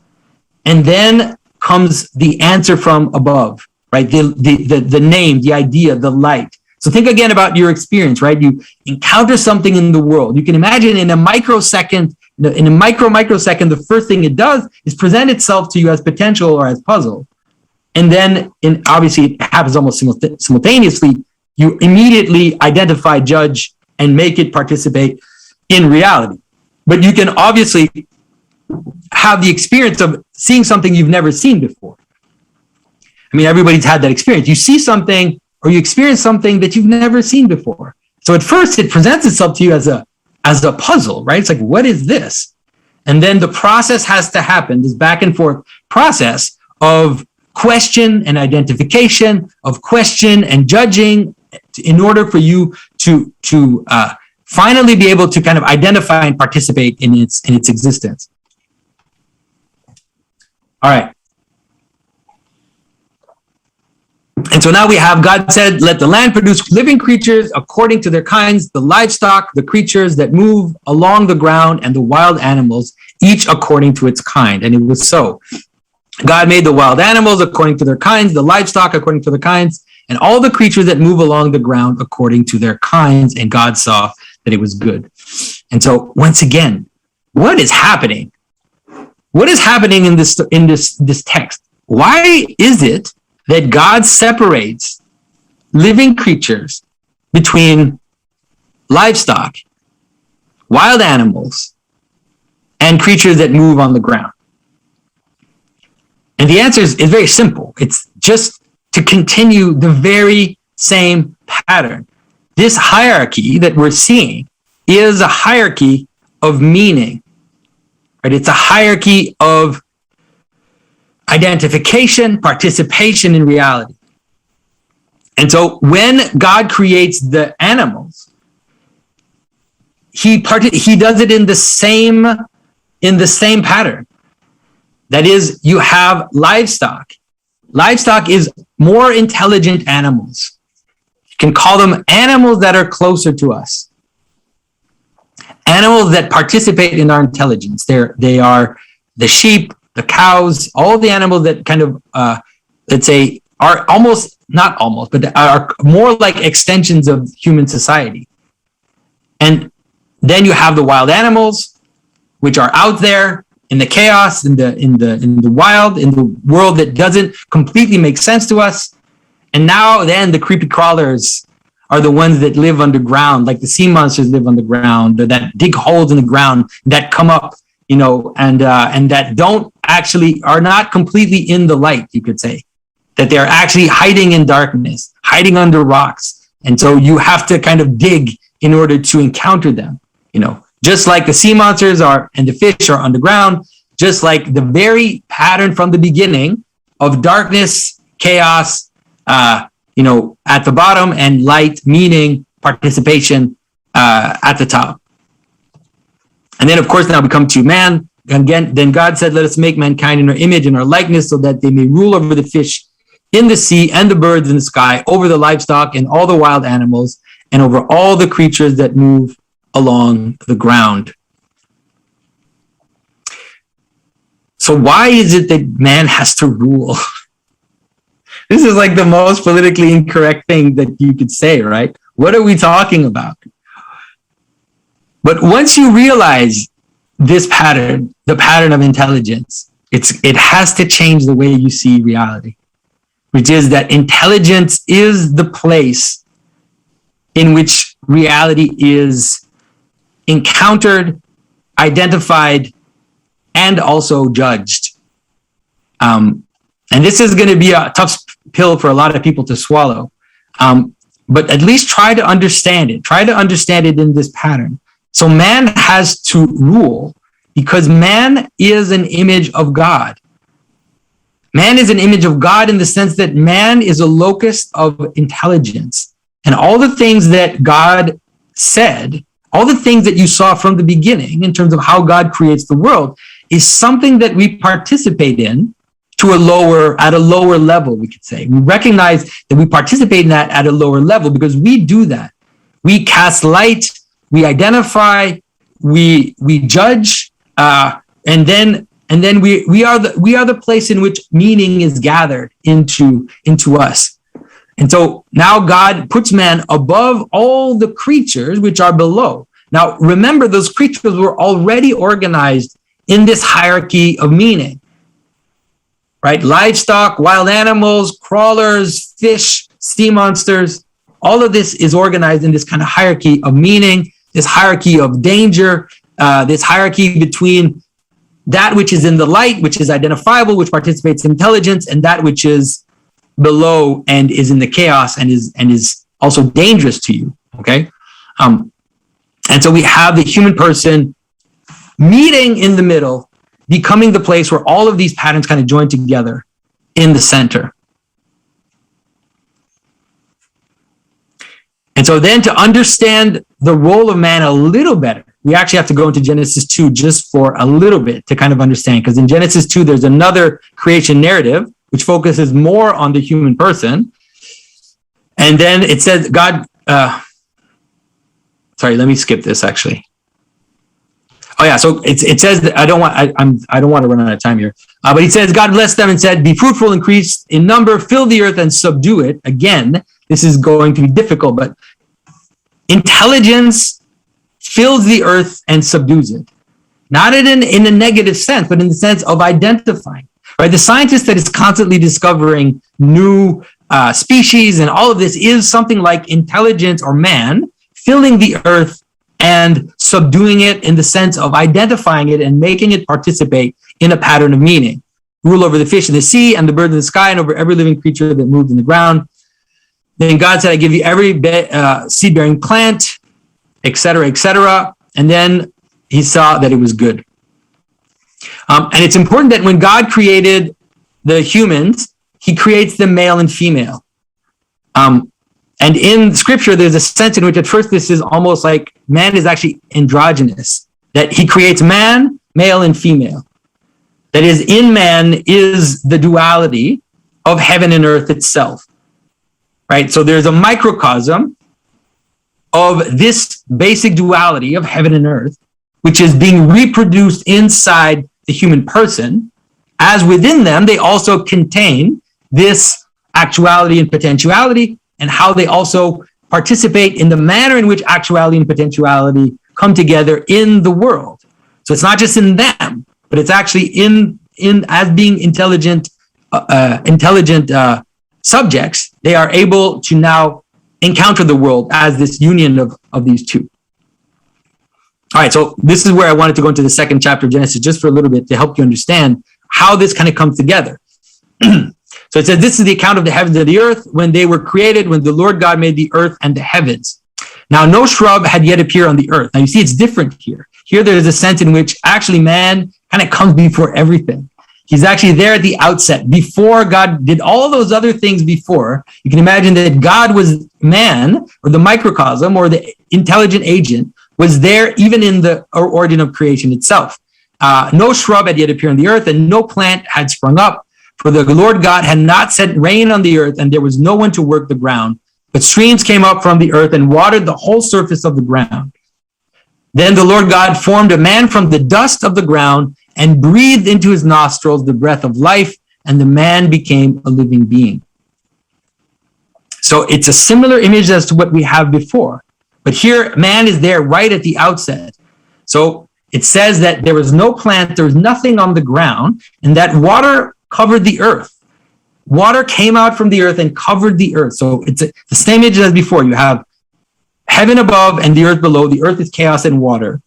And then comes the answer from above, right? The name, the idea, the light. So think again about your experience, right? You encounter something in the world. You can imagine in a microsecond, the first thing it does is present itself to you as potential or as puzzle. And then, obviously, it happens almost simultaneously. You immediately identify, judge, and make it participate in reality. But you can obviously have the experience of seeing something you've never seen before. I mean, everybody's had that experience. You see something or you experience something that you've never seen before. So at first, it presents itself to you as a puzzle, right? It's like, what is this? And then the process has to happen, this back and forth process of question and identification, of question and judging, in order for you to finally be able to kind of identify and participate in its existence. All right. And so now we have, God said, let the land produce living creatures according to their kinds, the livestock, the creatures that move along the ground, and the wild animals, each according to its kind. And it was so. God made the wild animals according to their kinds, the livestock according to their kinds, and all the creatures that move along the ground according to their kinds. And God saw that it was good. And so once again, what is happening? What is happening in this text? Why is it that God separates living creatures between livestock, wild animals, and creatures that move on the ground? And the answer is very simple. It's just to continue the very same pattern. This hierarchy that we're seeing is a hierarchy of meaning, right? It's a hierarchy of identification, participation in reality. And so when God creates the animals, he does it in the same pattern. That is, you have livestock. Livestock is more intelligent animals. You can call them animals that are closer to us. Animals that participate in our intelligence. They are the sheep, the cows, all the animals that kind of, let's say, are almost, not almost, but are more like extensions of human society. And then you have the wild animals, which are out there in the chaos, in the wild, in the world that doesn't completely make sense to us. And now then the creepy crawlers are the ones that live underground, like the sea monsters live underground, that dig holes in the ground, that come up, and that are not completely in the light, you could say, that they're actually hiding in darkness, hiding under rocks. And so you have to kind of dig in order to encounter them, just like the sea monsters are and the fish are underground, just like the very pattern from the beginning of darkness, chaos, at the bottom, and light, meaning, participation, at the top. And then, of course, now we come to man. Again, then God said, let us make mankind in our image and our likeness so that they may rule over the fish in the sea and the birds in the sky, over the livestock and all the wild animals, and over all the creatures that move along the ground. So why is it that man has to rule? This is like the most politically incorrect thing that you could say, right? What are we talking about? But once you realize this pattern, the pattern of intelligence, it has to change the way you see reality, which is that intelligence is the place in which reality is encountered, identified, and also judged. And this is going to be a tough pill for a lot of people to swallow. But at least try to understand it. Try to understand it in this pattern. So man has to rule because man is an image of God. Man is an image of God in the sense that man is a locus of intelligence. And all the things that God said, all the things that you saw from the beginning in terms of how God creates the world, is something that we participate in at a lower level, we could say. We recognize that we participate in that at a lower level because we do that. We cast light, we identify, we judge, and then we are the place in which meaning is gathered into us. And so now God puts man above all the creatures which are below. Now remember, those creatures were already organized in this hierarchy of meaning, right? Livestock, wild animals, crawlers, fish, sea monsters, all of this is organized in this kind of hierarchy of meaning, this hierarchy of danger, this hierarchy between that which is in the light, which is identifiable, which participates in intelligence, and that which is below and is in the chaos and is also dangerous to you, okay? And so we have the human person meeting in the middle, becoming the place where all of these patterns kind of join together in the center. And so then to understand the role of man a little better, we actually have to go into Genesis 2 just for a little bit to kind of understand, because in Genesis 2, there's another creation narrative which focuses more on the human person. And then it says God, sorry, let me skip this actually. Oh yeah, so it says that I don't want to run out of time here. But he says, God blessed them and said, be fruitful, increase in number, fill the earth and subdue it. Again, this is going to be difficult, but intelligence fills the earth and subdues it. Not in a negative sense, but in the sense of identifying, right? The scientist that is constantly discovering new species and all of this is something like intelligence or man filling the earth and subduing it in the sense of identifying it and making it participate in a pattern of meaning. Rule over the fish in the sea and the bird in the sky and over every living creature that moved in the ground. Then God said, I give you every seed-bearing plant, etc., etc. And then he saw that it was good. And it's important that when God created the humans, he creates them male and female. And in scripture, there's a sense in which at first this is almost like man is actually androgynous, that he creates man, male and female. That is, in man is the duality of heaven and earth itself, right? So there's a microcosm of this basic duality of heaven and earth, which is being reproduced inside the human person, as within them, they also contain this actuality and potentiality, and how they also participate in the manner in which actuality and potentiality come together in the world. So it's not just in them, but it's actually in as being intelligent subjects, they are able to now encounter the world as this union of these two. All right, so this is where I wanted to go into the second chapter of Genesis just for a little bit to help you understand how this kind of comes together. So it says, this is the account of the heavens and the earth when they were created, when the Lord God made the earth and the heavens. Now, no shrub had yet appeared on the earth. Now, you see, it's different here. Here, there's a sense in which actually man kind of comes before everything. He's actually there at the outset. Before God did all those other things before, you can imagine that God was man, or the microcosm, or the intelligent agent, was there even in the origin of creation itself. No shrub had yet appeared on the earth, and no plant had sprung up. For the Lord God had not sent rain on the earth, and there was no one to work the ground. But streams came up from the earth and watered the whole surface of the ground. Then the Lord God formed a man from the dust of the ground and breathed into his nostrils the breath of life, and the man became a living being. So it's a similar image as to what we have before. But here, man is there right at the outset. So it says that there was no plant, there was nothing on the ground, and that water covered the earth. Water came out from the earth and covered the earth. So it's the same image as before. You have heaven above and the earth below. The earth is chaos and water.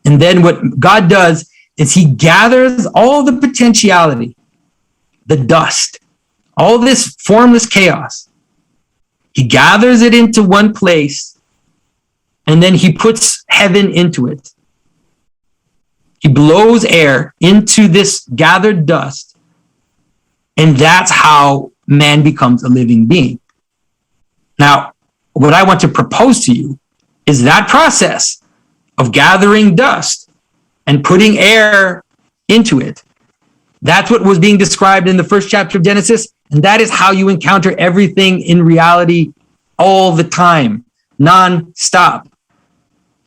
And then what God does is he gathers all the potentiality, the dust, all this formless chaos. He gathers it into one place, and then he puts heaven into it. He blows air into this gathered dust, and that's how man becomes a living being. Now, what I want to propose to you is that process of gathering dust and putting air into it. That's what was being described in the first chapter of Genesis, and that is how you encounter everything in reality all the time, non-stop.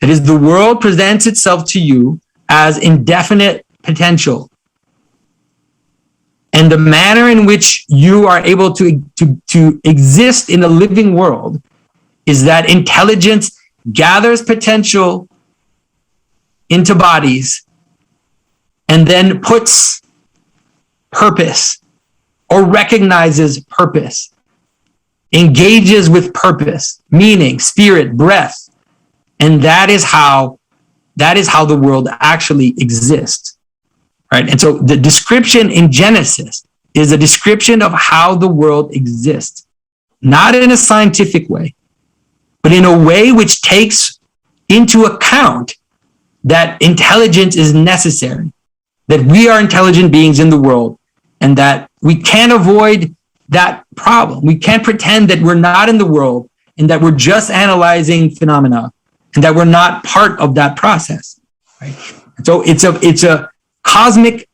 That is, the world presents itself to you as indefinite potential. And the manner in which you are able to exist in a living world is that intelligence gathers potential into bodies and then puts purpose or recognizes purpose, engages with purpose, meaning, spirit, breath. And that is how the world actually exists. Right? And so the description in Genesis is a description of how the world exists, not in a scientific way, but in a way which takes into account that intelligence is necessary, that we are intelligent beings in the world, and that we can't avoid that problem. We can't pretend that we're not in the world and that we're just analyzing phenomena and that we're not part of that process. Right? And so it's a cosmic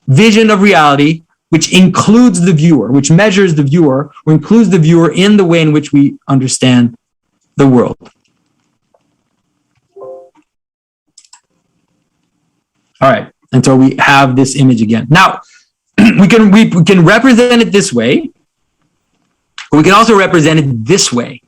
vision of reality, which includes the viewer, which measures the viewer, or includes the viewer in the way in which we understand the world. All right, and so we have this image again. Now, we can represent it this way, but we can also represent it this way.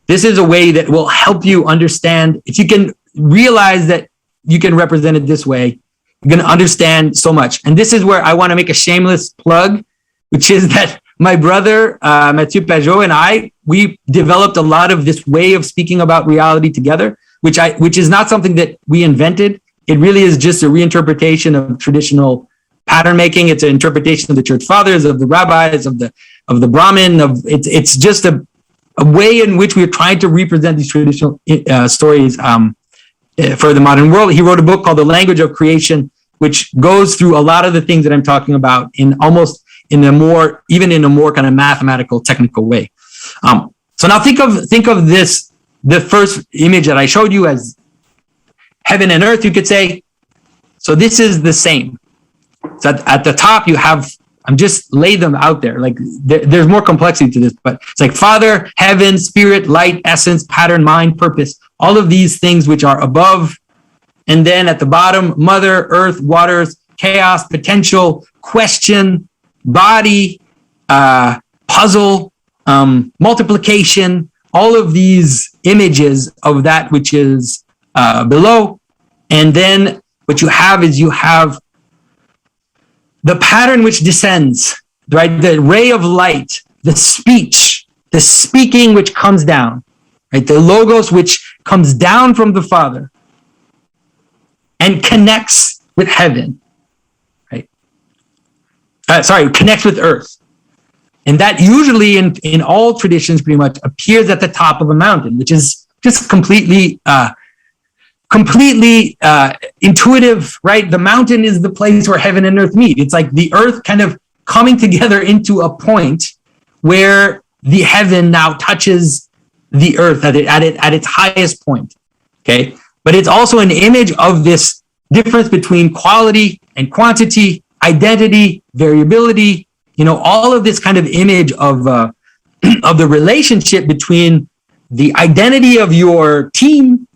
This is a way that will help you understand. If you can realize that you can represent it this way, you're going to understand so much. And this is where I want to make a shameless plug, which is that my brother, Mathieu Pageau, and we developed a lot of this way of speaking about reality together. which is not something that we invented. It really is just a reinterpretation of traditional pattern making. It's an interpretation of the church fathers, of the rabbis, of the Brahmin. It's just a way in which we're trying to represent these traditional stories for the modern world. He wrote a book called The Language of Creation, which goes through a lot of the things that I'm talking about in a more kind of mathematical, technical way. So now think of this, the first image that I showed you as heaven and earth, you could say. So this is the same. So at the top you have, I'm just lay them out there. Like there's more complexity to this, but it's like Father, heaven, spirit, light, essence, pattern, mind, purpose, all of these things which are above. And then at the bottom, mother, earth, waters, chaos, potential, question, body, puzzle, multiplication, all of these images of that which is below. And then what you have is the pattern which descends, right? The ray of light, the speech, the speaking which comes down, right? The logos which comes down from the Father and connects with heaven, right? Connects with earth. And that usually in all traditions pretty much appears at the top of a mountain, which is just completely intuitive, right? The mountain is the place where heaven and earth meet. It's like the earth kind of coming together into a point where the heaven now touches the earth at its highest point. Okay. But it's also an image of this difference between quality and quantity, identity, variability, all of this kind of image of the relationship between the identity of your team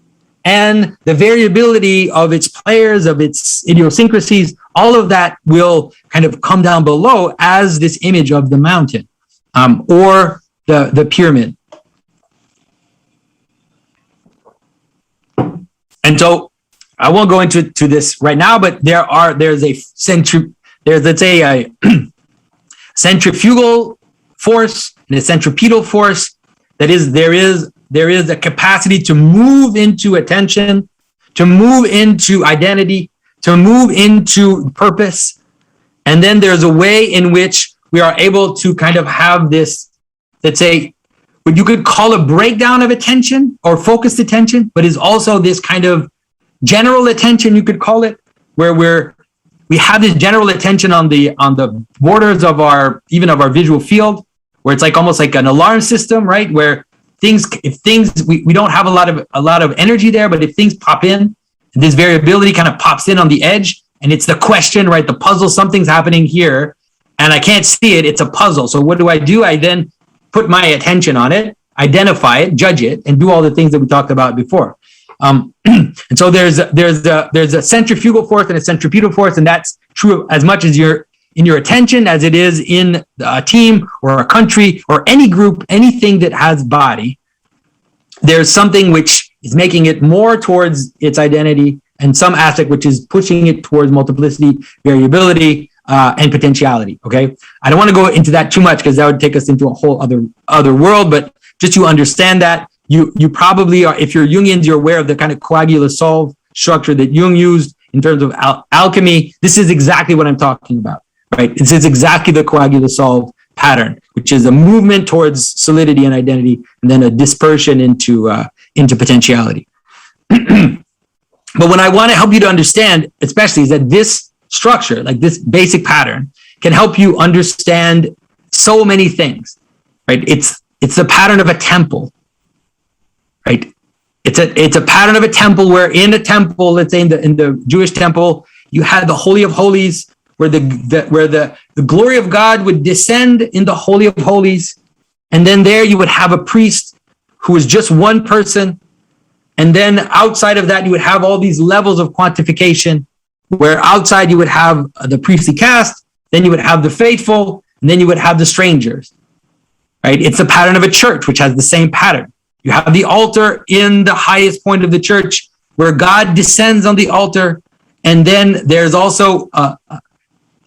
and the variability of its players, of its idiosyncrasies. All of that will kind of come down below as this image of the mountain or the pyramid. And so I won't go into this right now, but there's a centrifugal force and a centripetal force. That is, there is a capacity to move into attention, to move into identity, to move into purpose. And then there's a way in which we are able to kind of have this, let's say, what you could call a breakdown of attention or focused attention, but is also this kind of general attention, you could call it, where we have this general attention on the borders of our visual field, where it's like almost like an alarm system, right? Where we don't have a lot of energy there, but if things pop in, this variability kind of pops in on the edge, and it's the question, right? The puzzle, something's happening here, and I can't see it. It's a puzzle. So what do? I then put my attention on it, identify it, judge it, and do all the things that we talked about before. And so there's a centrifugal force and a centripetal force, and that's true as much as you're in your attention as it is in a team or a country or any group, anything that has body. There's something which is making it more towards its identity, and some aspect which is pushing it towards multiplicity, variability, and potentiality. Okay, I don't want to go into that too much because that would take us into a whole other world. But just to understand that, you probably are, if you're Jungians, you're aware of the kind of coagula-solve structure that Jung used in terms of alchemy. This is exactly what I'm talking about, right? This is exactly the coagula-solve pattern, which is a movement towards solidity and identity, and then a dispersion into potentiality. But what I want to help you to understand, especially, is that this structure, like this basic pattern, can help you understand so many things, right? It's the pattern of a temple, right? It's a pattern of a temple where in a temple, let's say in the Jewish temple, you had the Holy of Holies, where the glory of God would descend in the Holy of Holies. And then there you would have a priest who was just one person. And then outside of that, you would have all these levels of quantification, where outside you would have the priestly caste, then you would have the faithful, and then you would have the strangers, right? It's the pattern of a church, which has the same pattern. You have the altar in the highest point of the church, where God descends on the altar. And then there's also a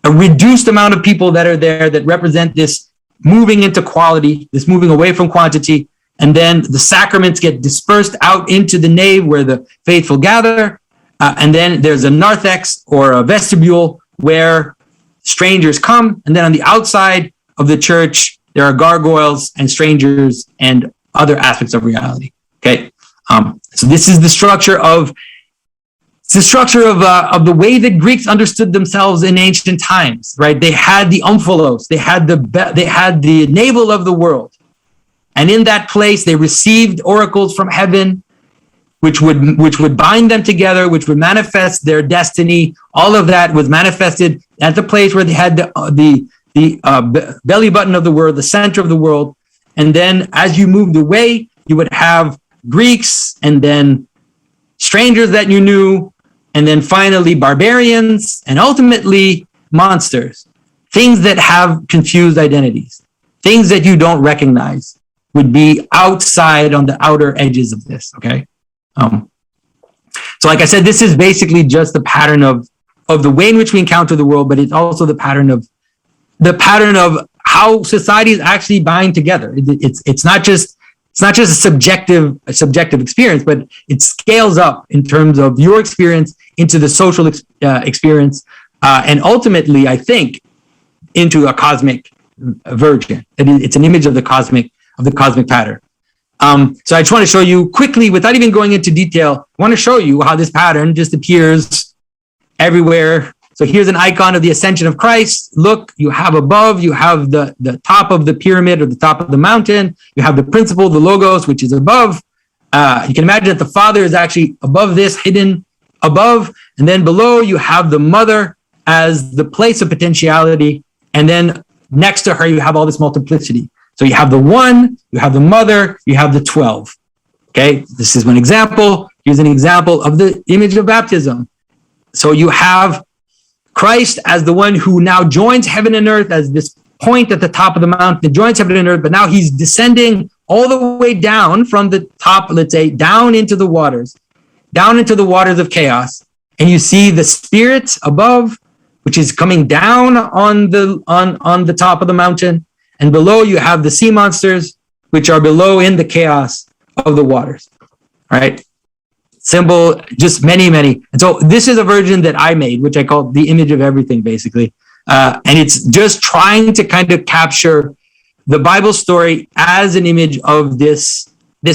reduced amount of people that are there that represent this moving into quality, this moving away from quantity. and then the sacraments get dispersed out into the nave where the faithful gather, and then there's a narthex or a vestibule where strangers come, and then on the outside of the church there are gargoyles and strangers and other aspects of reality. Okay, so this is the structure of the way that Greeks understood themselves in ancient times. Right, they had the omphalos, they had the navel of the world. And in that place, they received oracles from heaven, which would bind them together, which would manifest their destiny. All of that was manifested at the place where they had the belly button of the world, the center of the world. And then as you moved away, you would have Greeks, and then strangers that you knew, and then finally barbarians, and ultimately monsters. Things that have confused identities, things that you don't recognize, would be outside on the outer edges of this. Okay. So like I said, this is basically just the pattern of the way in which we encounter the world, but it's also the pattern of how societies actually bind together. It's not just a subjective experience, but it scales up in terms of your experience into the social experience, and ultimately, I think, into a cosmic version. It's an image of the cosmic pattern. So I just want to show you quickly, without even going into detail, I want to show you how this pattern just appears everywhere. So here's an icon of the ascension of Christ. Look, you have above, you have the top of the pyramid or the top of the mountain. You have the principle, the logos, which is above. You can imagine that the Father is actually above this, hidden above. And then below, you have the Mother as the place of potentiality. And then next to her, you have all this multiplicity. So you have the 1, you have the Mother, you have the 12. Okay, this is one example. Here's an example of the image of baptism. So you have Christ as the one who now joins heaven and earth as this point at the top of the mountain that joins heaven and earth, but now he's descending all the way down from the top, let's say, down into the waters of chaos. And you see the Spirit above, which is coming down on the top of the mountain. And below you have the sea monsters, which are below in the chaos of the waters. All right. Symbol, just many. And so this is a version that I made, which I call the image of everything, basically. And it's just trying to kind of capture the Bible story as an image of this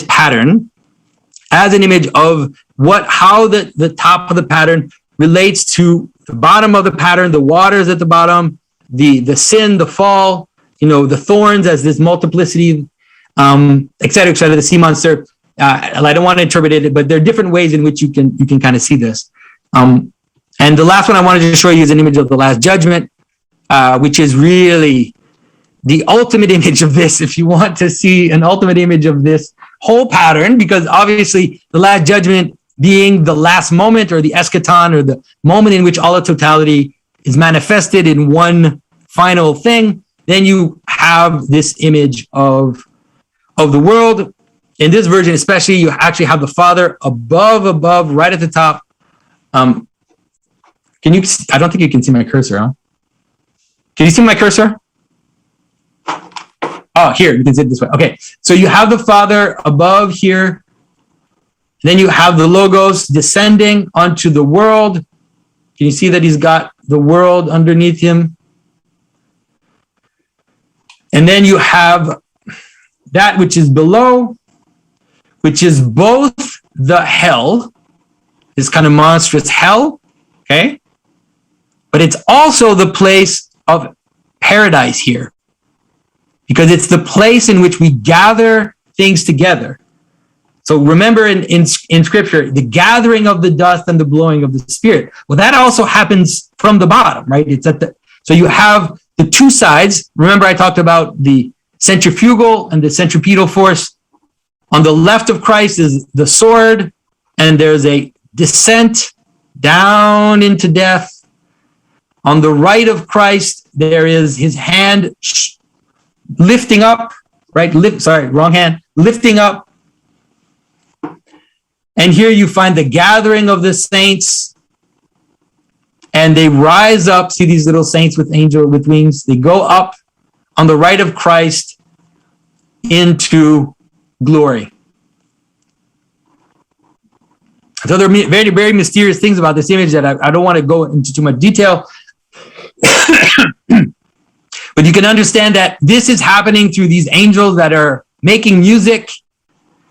pattern, as an image of how the top of the pattern relates to the bottom of the pattern, the waters at the bottom, the sin, the fall, the thorns as this multiplicity, et cetera, the sea monster. I don't want to interpret it, but there are different ways in which you can kind of see this. And the last one I wanted to show you is an image of the Last Judgment, which is really the ultimate image of this, if you want to see an ultimate image of this whole pattern, because obviously the Last Judgment being the last moment or the eschaton or the moment in which all of totality is manifested in one final thing, then you have this image of the world. In this version especially, you actually have the Father above, right at the top. I don't think you can see my cursor, huh? Can you see my cursor? Oh, here, you can see it this way. Okay, so you have the Father above here. Then you have the Logos descending onto the world. Can you see that he's got the world underneath him? And then you have that which is below, which is both the hell, this kind of monstrous hell, okay? But it's also the place of paradise here, because it's the place in which we gather things together. So remember in Scripture, the gathering of the dust and the blowing of the Spirit. Well, that also happens from the bottom, right? So you have the two sides. Remember, I talked about the centrifugal and the centripetal force. On the left of Christ is the sword, and there's a descent down into death. On the right of Christ, there is his hand lifting up, right? Wrong hand, lifting up. And here you find the gathering of the saints, and they rise up. See these little saints with wings? They go up on the right of Christ into glory. So there are very, very mysterious things about this image that I don't want to go into too much detail. But you can understand that this is happening through these angels that are making music,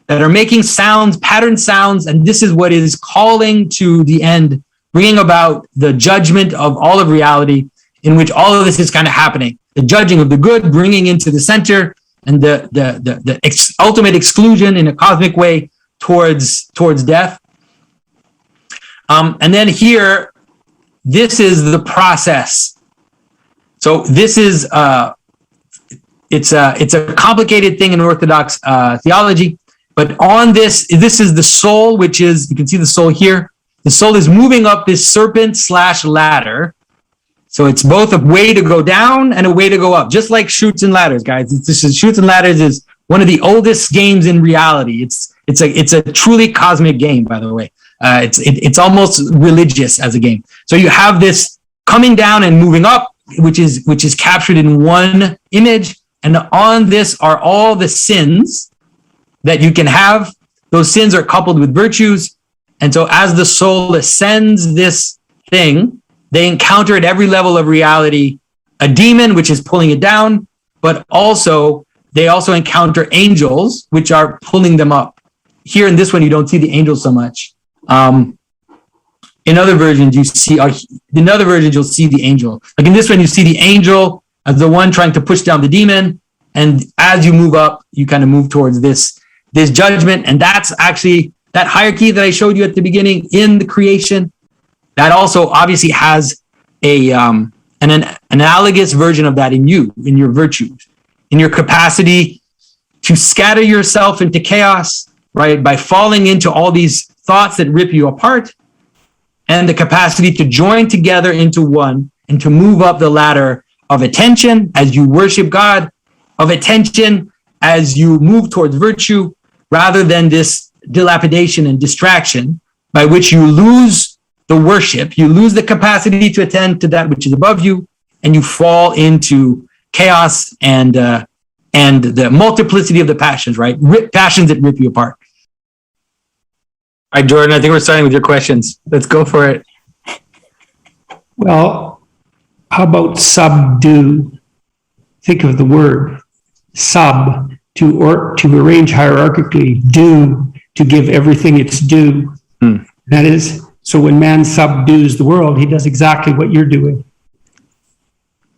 that are making sounds, pattern sounds, and this is what is calling to the end, bringing about the judgment of all of reality, in which all of this is kind of happening. The judging of the good, bringing into the center, and the ultimate exclusion in a cosmic way towards death. And then here, this is the process. So this is it's a complicated thing in Orthodox theology, but on this is the soul, which is, you can see the soul here. The soul is moving up this serpent/ladder. So it's both a way to go down and a way to go up, just like Chutes and Ladders, guys. Chutes and Ladders is one of the oldest games in reality. It's a truly cosmic game, by the way. It's almost religious as a game. So you have this coming down and moving up, which is captured in one image, and on this are all the sins that you can have. Those sins are coupled with virtues, and so as the soul ascends this thing, they encounter at every level of reality a demon, which is pulling it down, but they also encounter angels, which are pulling them up. Here in this one, you don't see the angels so much. In other versions, you'll see the angel. Like in this one, you see the angel as the one trying to push down the demon. And as you move up, you kind of move towards this judgment. And that's actually that hierarchy that I showed you at the beginning in the creation. That also obviously has an analogous version of that in you, in your virtues, in your capacity to scatter yourself into chaos, right? By falling into all these thoughts that rip you apart, and the capacity to join together into one and to move up the ladder of attention as you worship God, of attention as you move towards virtue, rather than this dilapidation and distraction by which you lose the worship, you lose the capacity to attend to that which is above you, and you fall into chaos and the multiplicity of the passions, right? Passions that rip you apart. All right, Jordan, I think we're starting with your questions. Let's go for it. Well, how about subdue? Think of the word sub, to arrange hierarchically, due, to give everything its due. That is, so when man subdues the world, he does exactly what you're doing.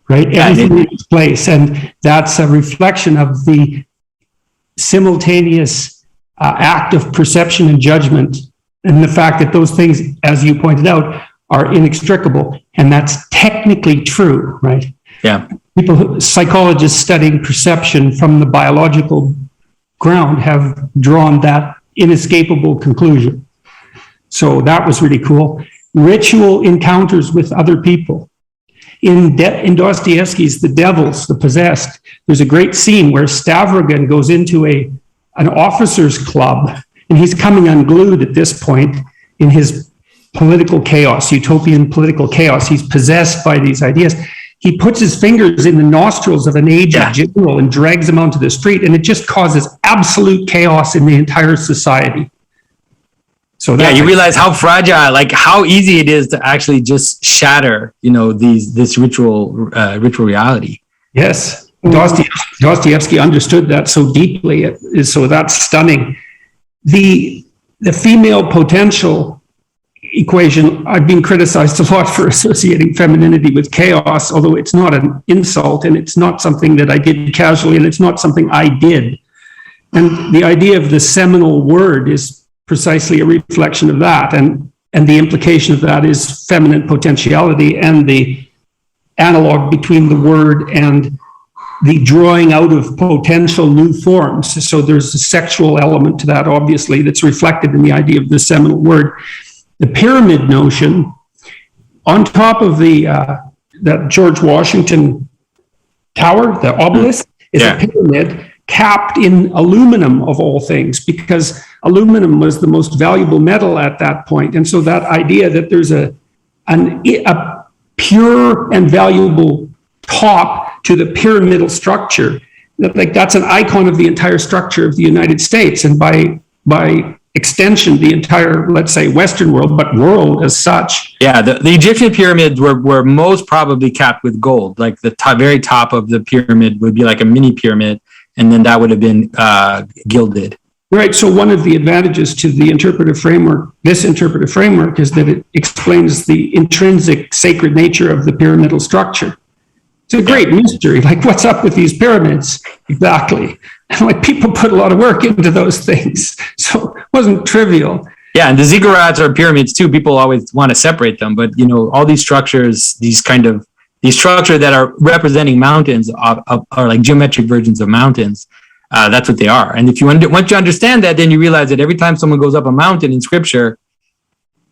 Right? Yeah, everything in its place. And that's a reflection of the simultaneous act of perception and judgment, and the fact that those things, as you pointed out, are inextricable. And that's technically true, right? Yeah. Psychologists studying perception from the biological ground have drawn that inescapable conclusion. So that was really cool. Ritual encounters with other people. In Dostoevsky's The Devils, the Possessed, there's a great scene where Stavrogan goes into an officers' club, and he's coming unglued at this point in his political chaos, utopian political chaos. He's possessed by these ideas. He puts his fingers in the nostrils of an aged general and drags him onto the street, and it just causes absolute chaos in the entire society. So you realize how fragile, like how easy it is to actually just shatter, this ritual reality. Yes, Dostoevsky understood that so deeply. So that's stunning. The female potential equation, I've been criticized a lot for associating femininity with chaos, although it's not an insult, and it's not something that I did casually, and it's not something I did. And the idea of the seminal word is precisely a reflection of that, and the implication of that is feminine potentiality, and the analog between the word and the drawing out of potential new forms. So there's a sexual element to that, obviously, that's reflected in the idea of the seminal word. The pyramid notion, on top of that George Washington Tower, the obelisk, is a pyramid capped in aluminum, of all things, because aluminum was the most valuable metal at that point. And so that idea that there's a pure and valuable top to the pyramidal structure like that's an icon of the entire structure of the United States, and by extension, the entire, let's say, Western world, but world as such. Yeah, the Egyptian pyramids were most probably capped with gold. Like the very top of the pyramid would be like a mini pyramid, and then that would have been gilded. Right. So one of the advantages to the interpretive framework, this interpretive framework, is that it explains the intrinsic sacred nature of the pyramidal structure. It's a great mystery. Like, what's up with these pyramids? Exactly. And like, people put a lot of work into those things. So it wasn't trivial. Yeah, and the ziggurats are pyramids too. People always want to separate them, but all these structures, these structures that are representing mountains are like geometric versions of mountains. That's what they are. And if you once you understand that, then you realize that every time someone goes up a mountain in Scripture,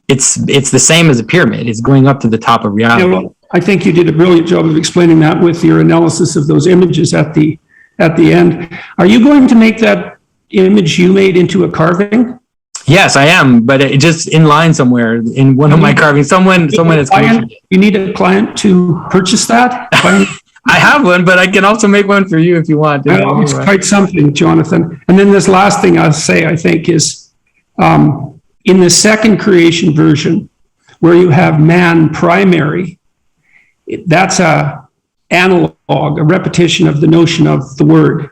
it's the same as a pyramid. It's going up to the top of reality. Yeah, well, I think you did a brilliant job of explaining that with your analysis of those images at the end. Are you going to make that image you made into a carving? Yes, I am, but it just in line somewhere in one of my carvings. Someone has commissioned. You need a client to purchase that? I have one, but I can also make one for you if you want. It's quite something, Jonathan. And then this last thing I'll say, I think, is in the second creation version, where you have man primary, that's a analog, a repetition of the notion of the word.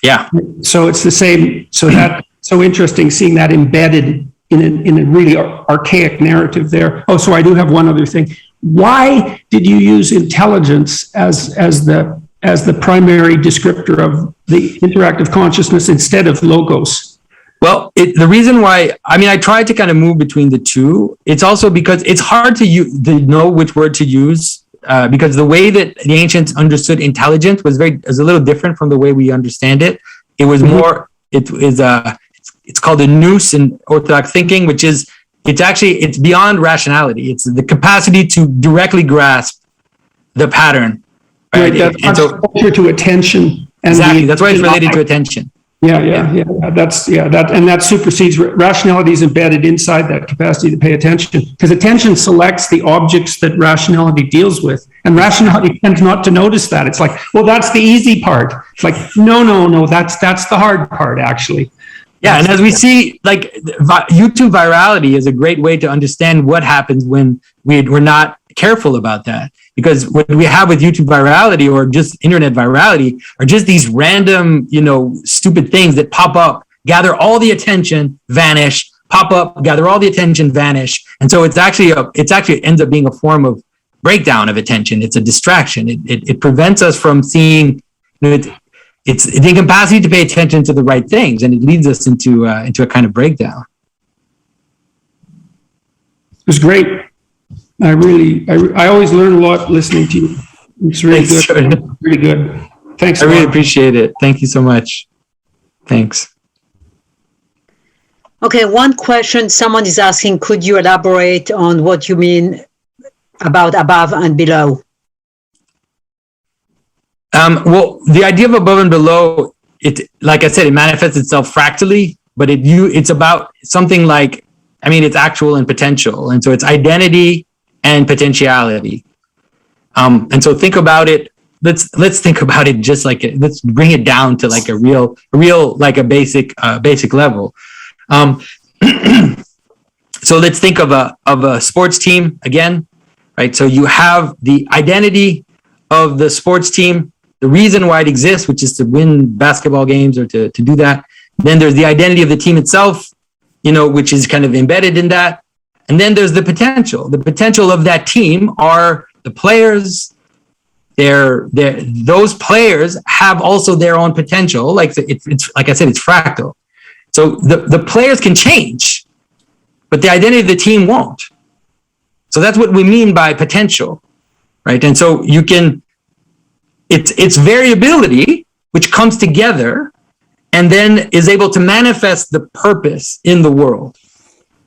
Yeah. So it's the same. So that's so interesting seeing that embedded in a really archaic narrative there. Oh, so I do have one other thing. Why did you use intelligence as the primary descriptor of the interactive consciousness instead of logos? Well, the reason why, I tried to kind of move between the two. It's also because it's hard to know which word to use because the way that the ancients understood intelligence was a little different from the way we understand it. It was more, it's called a nous in Orthodox thinking, which is, it's beyond rationality. It's the capacity to directly grasp the pattern. Right, that's closer to attention. And exactly, that's why it's related to attention. Yeah. That supersedes rationality is embedded inside that capacity to pay attention, because attention selects the objects that rationality deals with, and rationality tends not to notice that. It's like, well, that's the easy part. It's like, no, that's the hard part, actually. Yeah, and as we see, like YouTube virality is a great way to understand what happens when we're not careful about that. Because what we have with YouTube virality or just internet virality are just these random, stupid things that pop up, gather all the attention, vanish, pop up, gather all the attention, vanish. And so it actually ends up being a form of breakdown of attention. It's a distraction. It prevents us from seeing, it's the incapacity to pay attention to the right things, and it leads us into a kind of breakdown. It was great. I always learn a lot listening to you. It's really good. Jordan. Really good. Thanks. I really appreciate it. Thank you so much. Thanks. Okay, one question someone is asking, could you elaborate on what you mean about above and below? Well, the idea of above and below, like I said, it manifests itself fractally, but it's about something like, it's actual and potential. And so it's identity and potentiality. And so think about it. Let's think about it just like let's bring it down to like a real like a basic level. So let's think of a sports team again, right? So you have the identity of the sports team, the reason why it exists, which is to win basketball games or to do that. Then there's the identity of the team itself, which is kind of embedded in that. And then there's the potential. The potential of that team are the players. Those players have also their own potential. Like it's like I said, it's fractal. So the players can change, but the identity of the team won't. So that's what we mean by potential, right? And so it's variability, which comes together and then is able to manifest the purpose in the world.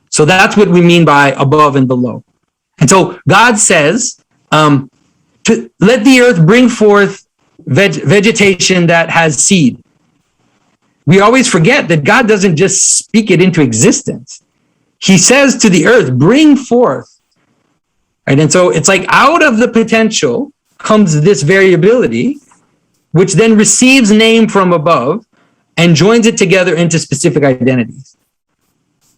So that's what we mean by above and below. And so God says, to let the earth bring forth vegetation that has seed. We always forget that God doesn't just speak it into existence. He says to the earth, bring forth. Right? And so it's like out of the potential comes this variability. which then receives name from above and joins it together into specific identities.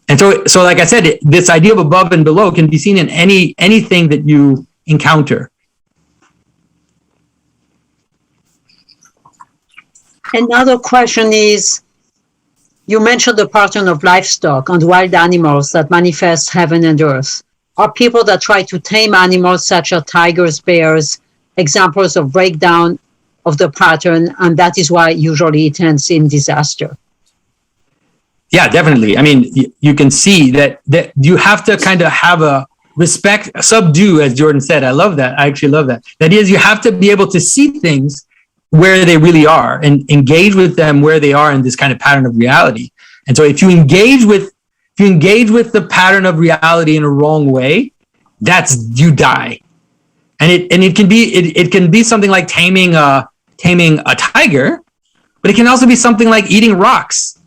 And so like I said, this idea of above and below can be seen in anything that you encounter. Another question is, you mentioned the pattern of livestock and wild animals that manifest heaven and earth. Are people that try to tame animals such as tigers, bears, examples of breakdown of the pattern, and that is why usually it ends in disaster? Yeah, definitely. I mean, you can see that you have to kind of have a respect, subdue, as Jordan said. I love that. I actually love that. That is, you have to be able to see things where they really are and engage with them where they are in this kind of pattern of reality. And so if you engage with the pattern of reality in a wrong way, you die. And it can be something like taming a tiger, but it can also be something like eating rocks.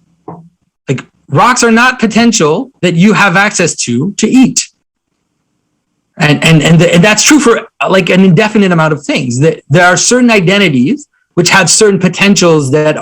Like, rocks are not potential that you have access to eat. And that's true for like an indefinite amount of things. That there are certain identities which have certain potentials that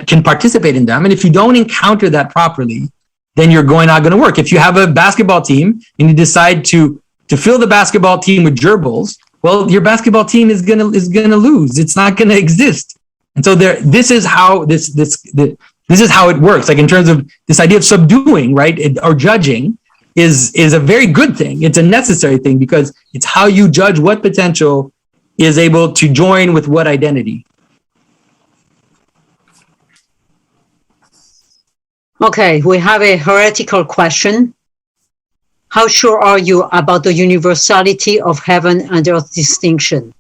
can participate in them. And if you don't encounter that properly, then you're not going to work. If you have a basketball team and you decide to fill the basketball team with gerbils, well, your basketball team is gonna lose. It's not gonna exist. And so this is how it works. Like, in terms of this idea of subduing, right, or judging, is a very good thing. It's a necessary thing, because it's how you judge what potential is able to join with what identity. Okay, we have a heretical question. How sure are you about the universality of heaven and earth distinction?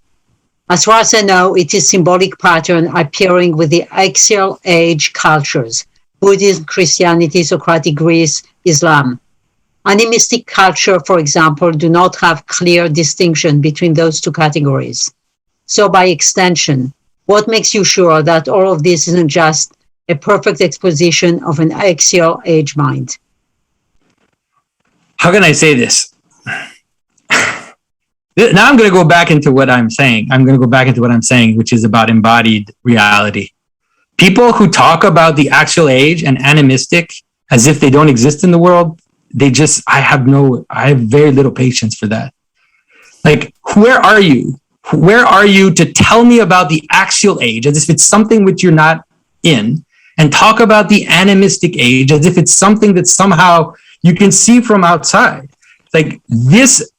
As far as I know, it is symbolic pattern appearing with the axial age cultures: Buddhism, Christianity, Socratic Greece, Islam. Animistic culture, for example, do not have clear distinction between those two categories. So by extension, what makes you sure that all of this isn't just a perfect exposition of an axial age mind? How can I say this? Now I'm going to go back into what I'm saying. Which is about embodied reality. People who talk about the axial age and animistic as if they don't exist in the world, I have very little patience for that. Like, where are you? Where are you to tell me about the axial age as if it's something which you're not in, and talk about the animistic age as if it's something that somehow you can see from outside? Like this,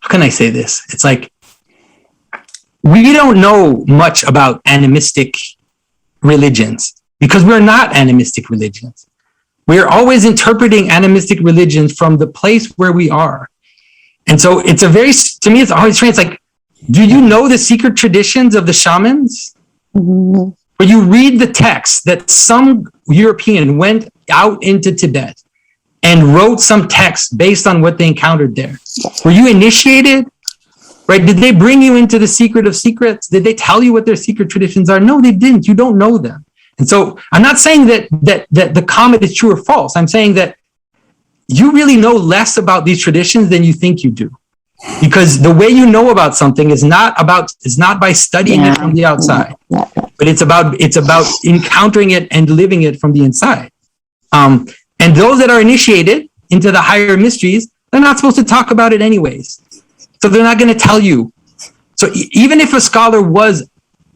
how can I say this? It's like, we don't know much about animistic religions because we're not animistic religions. We're always interpreting animistic religions from the place where we are. And so to me, it's always strange. It's like, do you know the secret traditions of the shamans? Mm-hmm. Where you read the text that some European went out into Tibet and wrote some text based on what they encountered there. Were you initiated? Right? Did they bring you into the secret of secrets? Did they tell you what their secret traditions are? No, they didn't. You don't know them. And so I'm not saying that the comet is true or false. I'm saying that you really know less about these traditions than you think you do. Because the way you know about something is not by studying it from the outside, but it's about encountering it and living it from the inside. And those that are initiated into the higher mysteries, they're not supposed to talk about it anyways. So they're not going to tell you. So even if a scholar was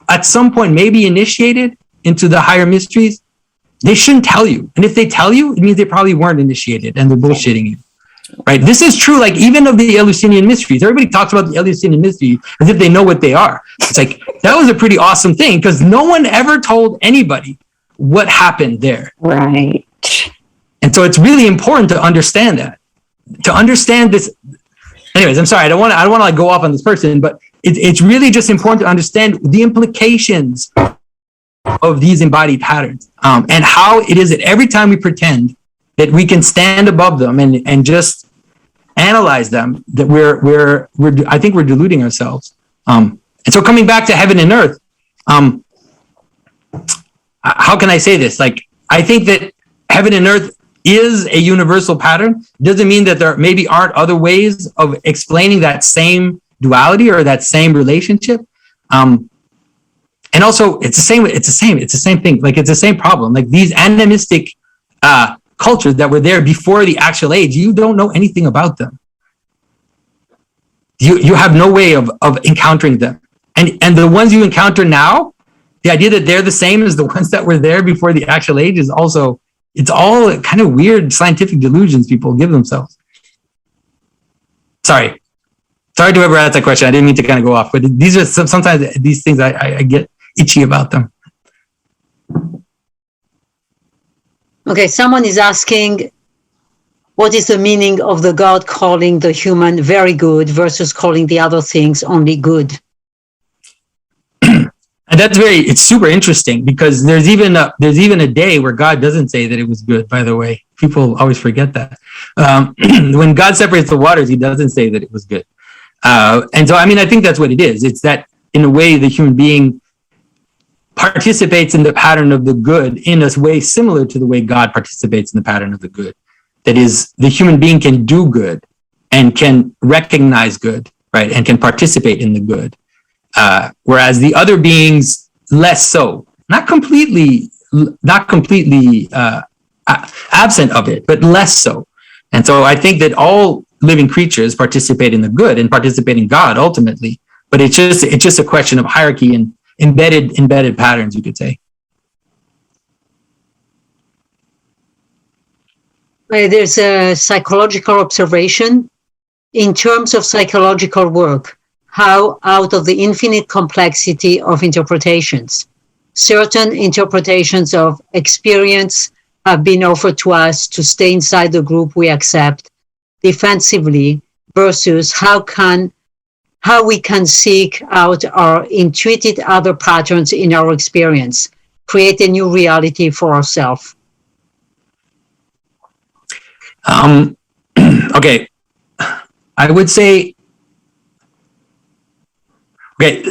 at some point maybe initiated into the higher mysteries, they shouldn't tell you. And if they tell you, it means they probably weren't initiated and they're bullshitting you. Right? This is true, like, even of the Eleusinian mysteries. Everybody talks about the Eleusinian mysteries as if they know what they are. It's like, that was a pretty awesome thing, because no one ever told anybody what happened there. Right. And so it's really important to understand that. To understand this. Anyways, I'm sorry, I don't want to like go off on this person, but it's really just important to understand the implications of these embodied patterns, and how it is that every time we pretend that we can stand above them and just analyze them, that I think we're deluding ourselves. And so coming back to heaven and earth, how can I say this? Like, I think that heaven and earth is a universal pattern. Doesn't mean that there maybe aren't other ways of explaining that same duality or that same relationship. And also, it's the same thing. Like, it's the same problem. Like, these animistic cultures that were there before the actual age, you don't know anything about them. You have no way of encountering them. And the ones you encounter now, the idea that they're the same as the ones that were there before the actual age is also, it's all kind of weird scientific delusions people give themselves. Sorry to whoever asked that question. I didn't mean to kind of go off, but these are sometimes these things I get itchy about them. Okay, someone is asking, what is the meaning of the God calling the human very good versus calling the other things only good? And it's super interesting, because there's even a day where God doesn't say that it was good, by the way. People always forget that. When God separates the waters, he doesn't say that it was good. And so, I mean, I think that's what it is. It's that, in a way, the human being participates in the pattern of the good in a way similar to the way God participates in the pattern of the good. That is, the human being can do good and can recognize good, right? And can participate in the good. Whereas the other beings, less so. Not completely absent of it, but less so. And so I think that all living creatures participate in the good and participate in God ultimately. But it's just a question of hierarchy and embedded patterns, you could say. There's a psychological observation. In terms of psychological work, how out of the infinite complexity of interpretations, certain interpretations of experience have been offered to us to stay inside the group we accept defensively, versus how we can seek out our intuited other patterns in our experience, create a new reality for ourselves. Okay, I would say, okay,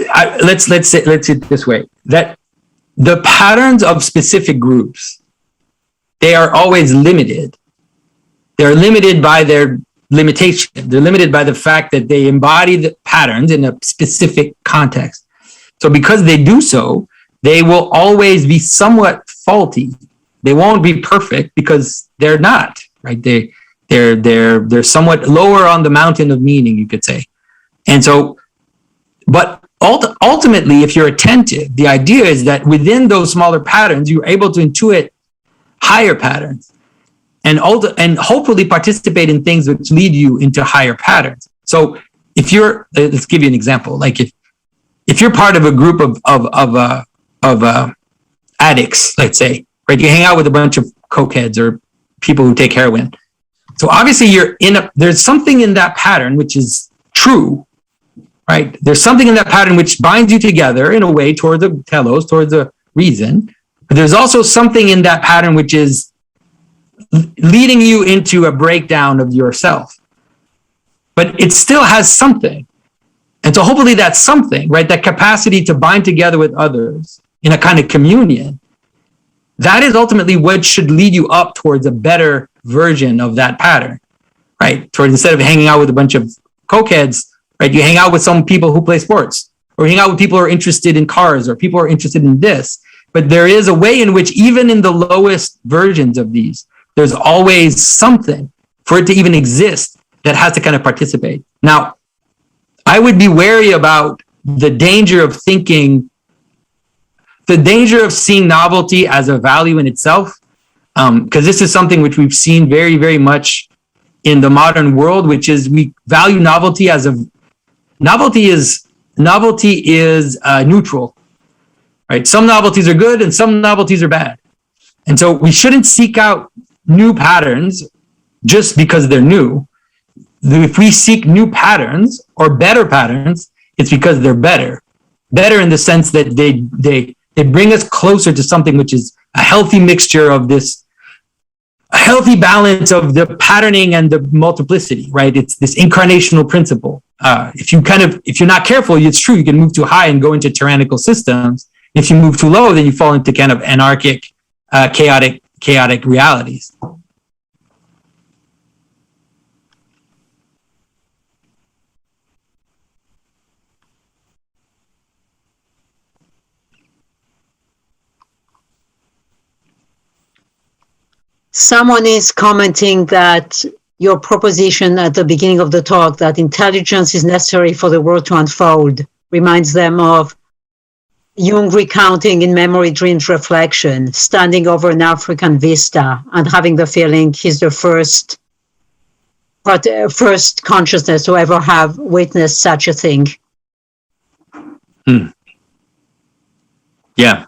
let's say it this way, that the patterns of specific groups, they are always limited. They're limited by their limitation. They're limited by the fact that they embody the patterns in a specific context. So because they do so, they will always be somewhat faulty. They won't be perfect because they're not, right? They're somewhat lower on the mountain of meaning, you could say. And so, but ultimately, if you're attentive, the idea is that within those smaller patterns, you're able to intuit higher patterns and hopefully participate in things which lead you into higher patterns. So if you're, let's give you an example, like if you're part of a group of addicts, let's say, right? You hang out with a bunch of cokeheads or people who take heroin. So obviously there's something in that pattern which is true, right? There's something in that pattern which binds you together in a way towards the telos, towards the reason. But there's also something in that pattern which is leading you into a breakdown of yourself. But it still has something. And so hopefully that's something, right? That capacity to bind together with others in a kind of communion. That is ultimately what should lead you up towards a better version of that pattern, right? Towards, instead of hanging out with a bunch of cokeheads, right? You hang out with some people who play sports, or hang out with people who are interested in cars, or people who are interested in this. But there is a way in which, even in the lowest versions of these, there's always something for it to even exist that has to kind of participate. Now, I would be wary about the danger of seeing novelty as a value in itself, because this is something which we've seen very, very much in the modern world, which is we value novelty as novelty is neutral, right? Some novelties are good and some novelties are bad. And so we shouldn't seek out new patterns just because they're new. If we seek new patterns or better patterns, it's because they're better. Better in the sense that they bring us closer to something which is a healthy mixture of this, a healthy balance of the patterning and the multiplicity, right? It's this incarnational principle. If you're not careful, it's true, you can move too high and go into tyrannical systems. If you move too low, then you fall into kind of anarchic, chaotic realities. Someone is commenting that your proposition at the beginning of the talk that intelligence is necessary for the world to unfold reminds them of Jung recounting in Memory, Dreams, Reflection, standing over an African vista and having the feeling he's the first consciousness to ever have witnessed such a thing. Yeah.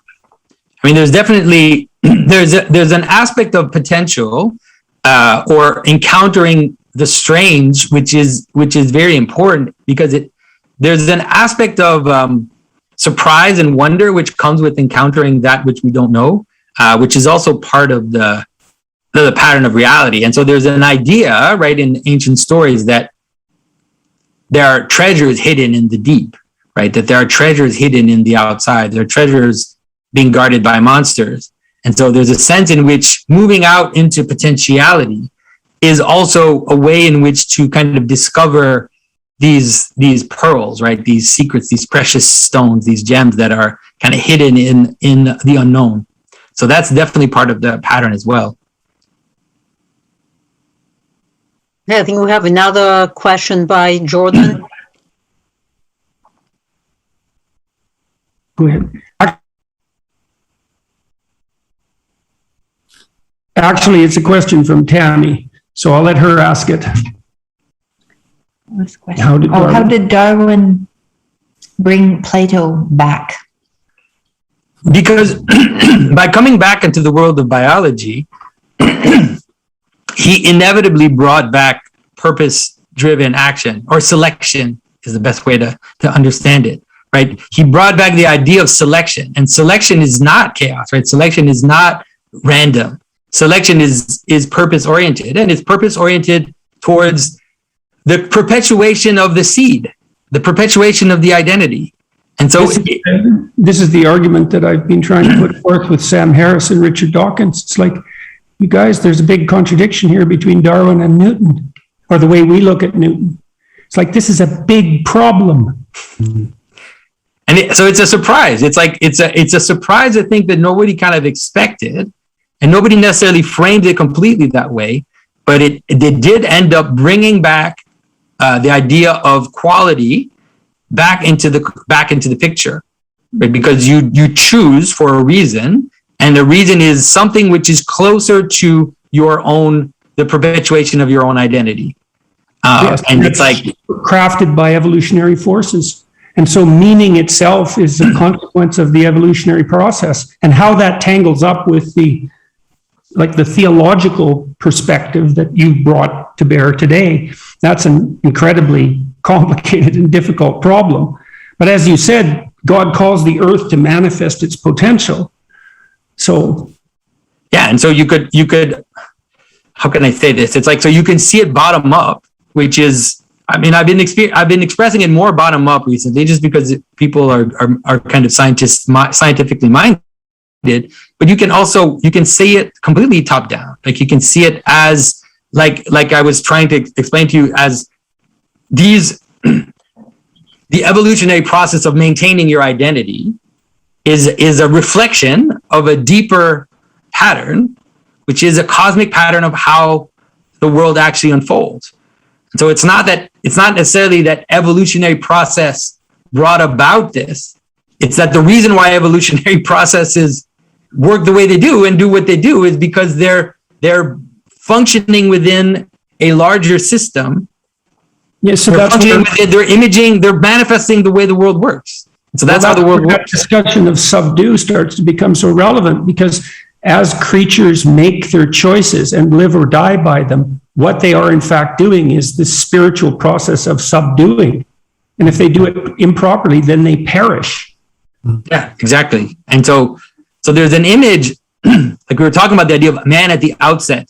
I mean, there's definitely, there's an aspect of potential or encountering the strange, which is very important because there's an aspect of surprise and wonder which comes with encountering that which we don't know, which is also part of the pattern of reality. And so there's an idea, right, in ancient stories that there are treasures hidden in the deep, right? That there are treasures hidden in the outside. There are treasures being guarded by monsters. And so there's a sense in which moving out into potentiality is also a way in which to kind of discover these pearls, right? These secrets, these precious stones, these gems that are kind of hidden in the unknown. So that's definitely part of the pattern as well. Yeah, I think we have another question by Jordan. Go ahead. Actually, it's a question from Tammy, so I'll let her ask it. How did Darwin bring Plato back? Because by coming back into the world of biology, he inevitably brought back purpose-driven action, or selection is the best way to understand it, right? He brought back the idea of selection, and selection is not chaos, right? Selection is not random. Selection is purpose-oriented, and it's purpose-oriented towards the perpetuation of the seed, the perpetuation of the identity. And so this is the argument that I've been trying to put forth with Sam Harris and Richard Dawkins. It's like, you guys, there's a big contradiction here between Darwin and Newton, or the way we look at Newton. It's like, this is a big problem. And so it's a surprise. It's like, it's a surprise, I think, that nobody kind of expected, and nobody necessarily framed it completely that way, but it did end up bringing back the idea of quality back into the picture, right? Because you choose for a reason, and the reason is something which is closer to your own, the perpetuation of your own identity. Yes, and it's like crafted by evolutionary forces. And so meaning itself is a consequence of the evolutionary process, and how that tangles up with the theological perspective that you brought to bear today. That's an incredibly complicated and difficult problem. But as you said, God calls the earth to manifest its potential. So, yeah, and so you could, how can I say this? It's like, so you can see it bottom up, which is, I mean, I've been expressing it more bottom up recently, just because people are kind of scientifically minded. But you can see it completely top down. Like, you can see it as like I was trying to explain to you, as the evolutionary process of maintaining your identity is a reflection of a deeper pattern, which is a cosmic pattern of how the world actually unfolds. And so it's not necessarily that evolutionary process brought about this. It's that the reason why evolutionary processes work the way they do and do what they do is because they're functioning within a larger system. yes, so They're imaging, they're manifesting the way the world works. So that's how the world works. That discussion of subdue starts to become so relevant, because as creatures make their choices and live or die by them, what they are in fact doing is this spiritual process of subduing. And if they do it improperly, then they perish. Yeah, exactly. And so there's an image, like we were talking about the idea of man at the outset,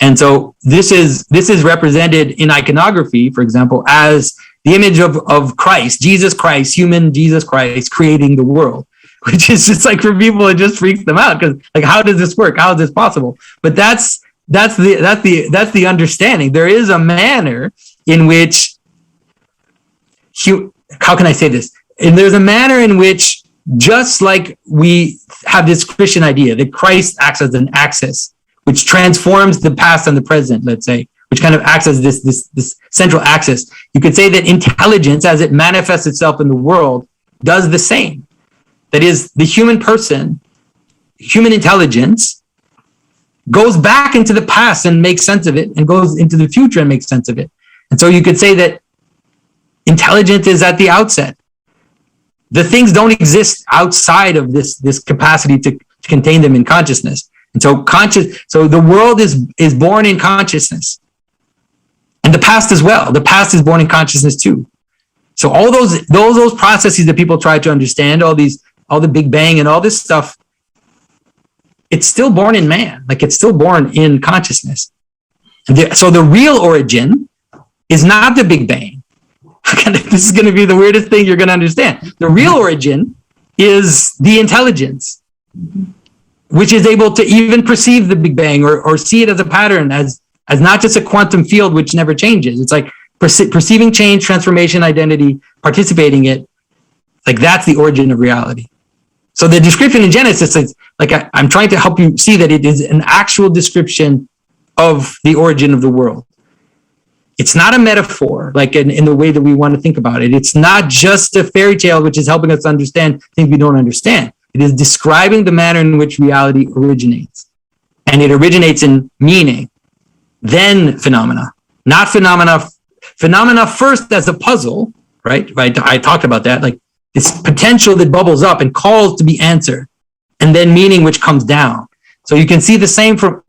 and so this is represented in iconography, for example, as the image of Christ, Jesus Christ, human Jesus Christ, creating the world, which is just like, for people, it just freaks them out, because like, how does this work? How is this possible? But that's the understanding. There is a manner in which how can I say this? And there's a manner in which, just like we have this Christian idea that Christ acts as an axis, which transforms the past and the present, let's say, which kind of acts as this central axis. You could say that intelligence, as it manifests itself in the world, does the same. That is, the human person, human intelligence, goes back into the past and makes sense of it, and goes into the future and makes sense of it. And so you could say that intelligence is at the outset. The things don't exist outside of this capacity to contain them in consciousness. And so the world is born in consciousness. And the past as well. The past is born in consciousness too. So all those processes that people try to understand, all the Big Bang and all this stuff, it's still born in man. Like, it's still born in consciousness. So the real origin is not the Big Bang. This is going to be the weirdest thing you're going to understand. The real origin is the intelligence, which is able to even perceive the Big Bang or see it as a pattern, as not just a quantum field which never changes. It's like perceiving change, transformation, identity, participating it. Like, that's the origin of reality. So the description in Genesis is like, I'm trying to help you see that it is an actual description of the origin of the world. It's not a metaphor, like in the way that we want to think about it. It's not just a fairy tale, which is helping us understand things we don't understand. It is describing the manner in which reality originates. And it originates in meaning, then phenomena. Not phenomena. Phenomena first as a puzzle, right? I talked about that, like this potential that bubbles up and calls to be answered. And then meaning which comes down. So you can see the same from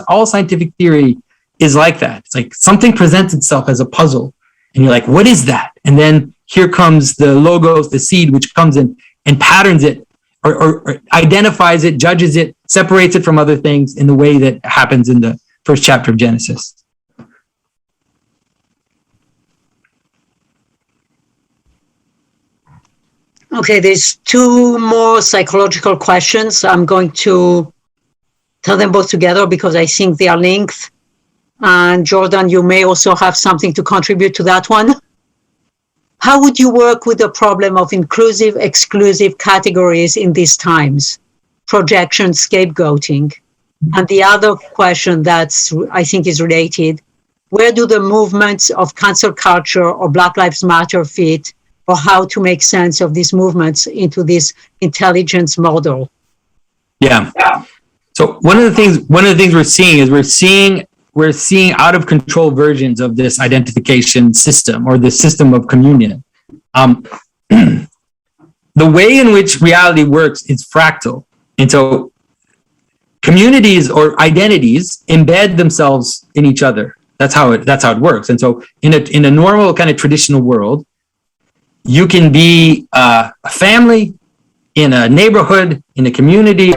all scientific theory is like that. It's like something presents itself as a puzzle and you're like, what is that? And then here comes the logos, the seed, which comes in and patterns it or identifies it, judges it, separates it from other things in the way that happens in the first chapter of Genesis. Okay, there's two more psychological questions. I'm going to tell them both together because I think they are linked. And Jordan, you may also have something to contribute to that one. How would you work with the problem of inclusive, exclusive categories in these times? Projection, scapegoating. And the other question that's, I think, is related, where do the movements of cancel culture or Black Lives Matter fit, or how to make sense of these movements into this intelligence model? Yeah. So one of the things we're seeing is we're seeing out of control versions of this identification system or the system of communion. The way in which reality works is fractal. And so communities or identities embed themselves in each other. That's how it works. And so in a normal kind of traditional world, you can be a family, in a neighborhood, in a community.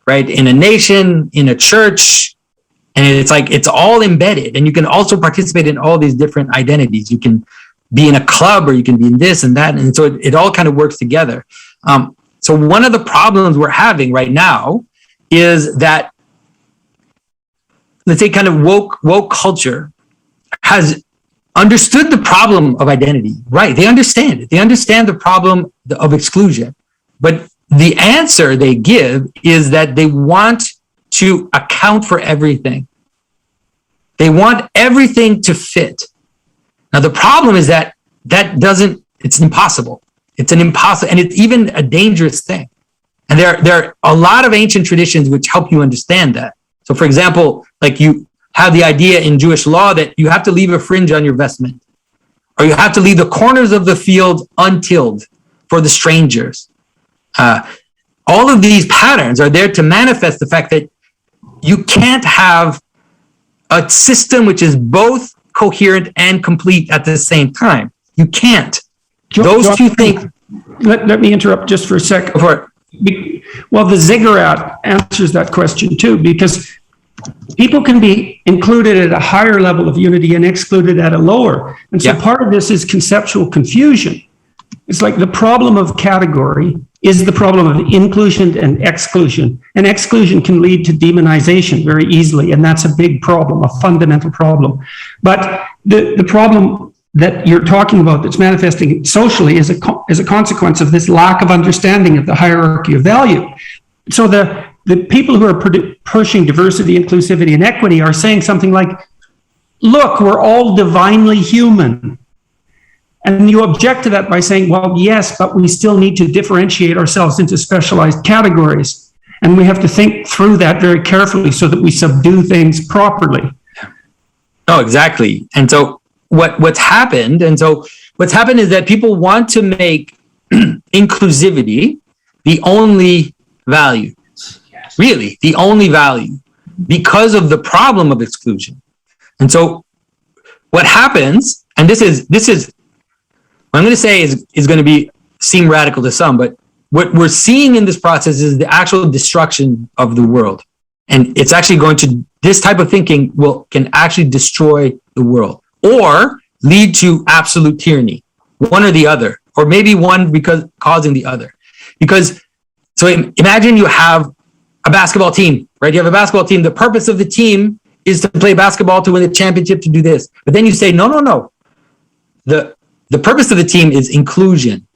Right, in a nation, in a church, and it's like it's all embedded. And you can also participate in all these different identities. You can be in a club, or you can be in this and that, and so it all kind of works together. So one of the problems we're having right now is that, let's say, kind of woke culture has understood the problem of identity. Right, they understand it. They understand the problem of exclusion, but the answer they give is that they want to account for everything. They want everything to fit. Now, the problem is that it's impossible. It's an impossible, and it's even a dangerous thing. And there are a lot of ancient traditions which help you understand that. So for example, like you have the idea in Jewish law that you have to leave a fringe on your vestment, or you have to leave the corners of the field untilled for the strangers. All of these patterns are there to manifest the fact that you can't have a system which is both coherent and complete at the same time. You can't. Those two things. Let me interrupt just for a second. Well, the ziggurat answers that question too, because people can be included at a higher level of unity and excluded at a lower. And so part of this is conceptual confusion. It's like the problem of category is the problem of inclusion and exclusion. And exclusion can lead to demonization very easily. And that's a big problem, a fundamental problem. But the problem that you're talking about that's manifesting socially is a consequence of this lack of understanding of the hierarchy of value. So the people who are pushing diversity, inclusivity, and equity are saying something like, look, we're all divinely human. And you object to that by saying, well, yes, but we still need to differentiate ourselves into specialized categories. And we have to think through that very carefully so that we subdue things properly. Oh, exactly. And so what's happened is that people want to make inclusivity the only value, really the only value, because of the problem of exclusion. And so what happens, and this is what I'm going to say is going to seem radical to some, but what we're seeing in this process is the actual destruction of the world. And it's actually this type of thinking can actually destroy the world or lead to absolute tyranny, one or the other, or maybe one causing the other. So imagine you have a basketball team, right? You have a basketball team. The purpose of the team is to play basketball, to win the championship, to do this. But then you say, no. The purpose of the team is inclusion.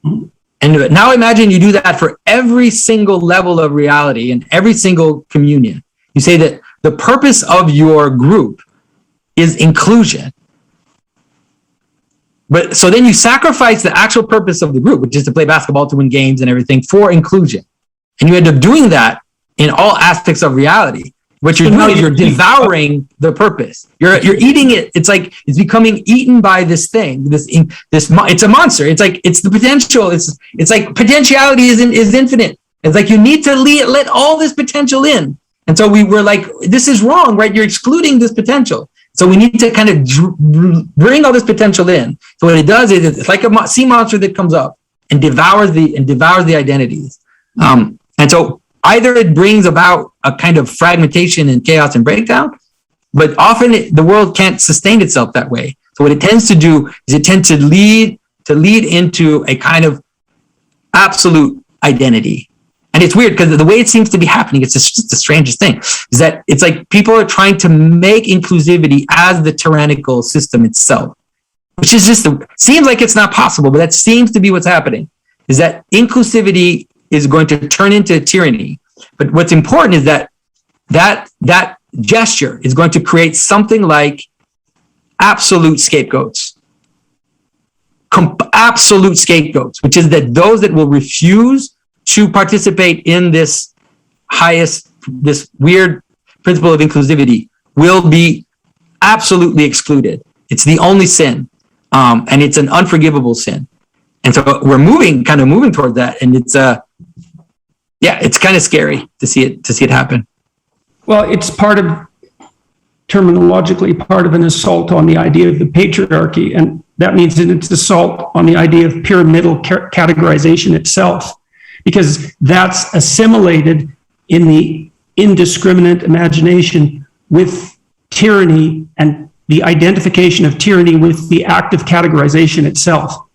And now imagine you do that for every single level of reality and every single communion. You say that the purpose of your group is inclusion. But so then you sacrifice the actual purpose of the group, which is to play basketball, to win games and everything, for inclusion. And you end up doing that in all aspects of reality. What you're doing is you're devouring the purpose. You're eating it. It's like it's becoming eaten by this thing. It's a monster. It's like it's the potential. It's like potentiality is infinite. It's like you need to let all this potential in. And so we were like, this is wrong, right? You're excluding this potential. So we need to kind of bring all this potential in. So what it does is it's like a sea monster that comes up and devours the identities. And so either it brings about a kind of fragmentation and chaos and breakdown, but often the world can't sustain itself that way. So what it tends to do is it tends to lead into a kind of absolute identity. And it's weird because the way it seems to be happening, it's just the strangest thing, is that it's like people are trying to make inclusivity as the tyrannical system itself, which is seems like it's not possible, but that seems to be what's happening, is that inclusivity is going to turn into tyranny. But what's important is that gesture is going to create something like absolute scapegoats. Absolute scapegoats, which is that those that will refuse to participate in this weird principle of inclusivity will be absolutely excluded. It's the only sin. And it's an unforgivable sin. And so we're moving towards that. And it's kind of scary to see it happen. Well, it's terminologically part of an assault on the idea of the patriarchy. And that means that it's assault on the idea of pyramidal categorization itself, because that's assimilated in the indiscriminate imagination with tyranny and the identification of tyranny with the act of categorization itself.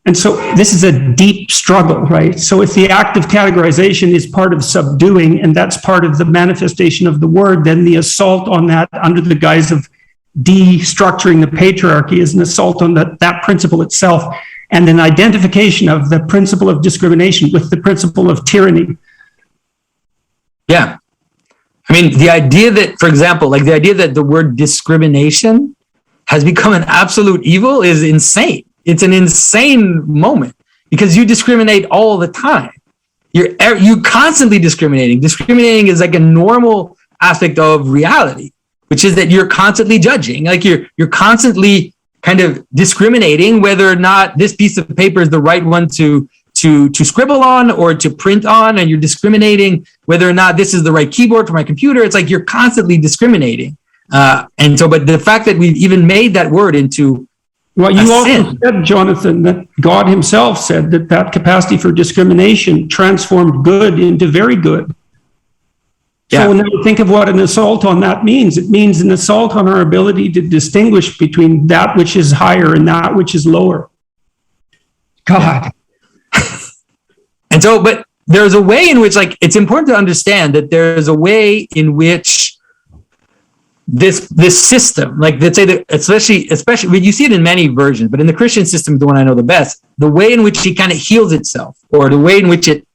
And so this is a deep struggle, right? So if the act of categorization is part of subduing, and that's part of the manifestation of the word, then the assault on that under the guise of destructuring the patriarchy is an assault on that principle itself, and an identification of the principle of discrimination with the principle of tyranny. Yeah. I mean, the idea that, for example, like the idea that the word discrimination has become an absolute evil is insane. It's an insane moment because you discriminate all the time. you're constantly discriminating. Discriminating is like a normal aspect of reality, which is that you're constantly judging. Like you're constantly kind of discriminating whether or not this piece of paper is the right one to scribble on or to print on, and you're discriminating whether or not this is the right keyboard for my computer. It's like you're constantly discriminating. But the fact that we've even made that word into well, you also sin. said, Jonathan, that God himself said that capacity for discrimination transformed good into very good. So now think of what an assault on that means. It means an assault on our ability to distinguish between that which is higher and that which is lower. God. And so, but there's a way in which, like, it's important to understand that there's a way in which this system, like, let's say that especially when you see it in many versions, but in the Christian system, the one I know the best, the way in which it kind of heals itself, or the way in which it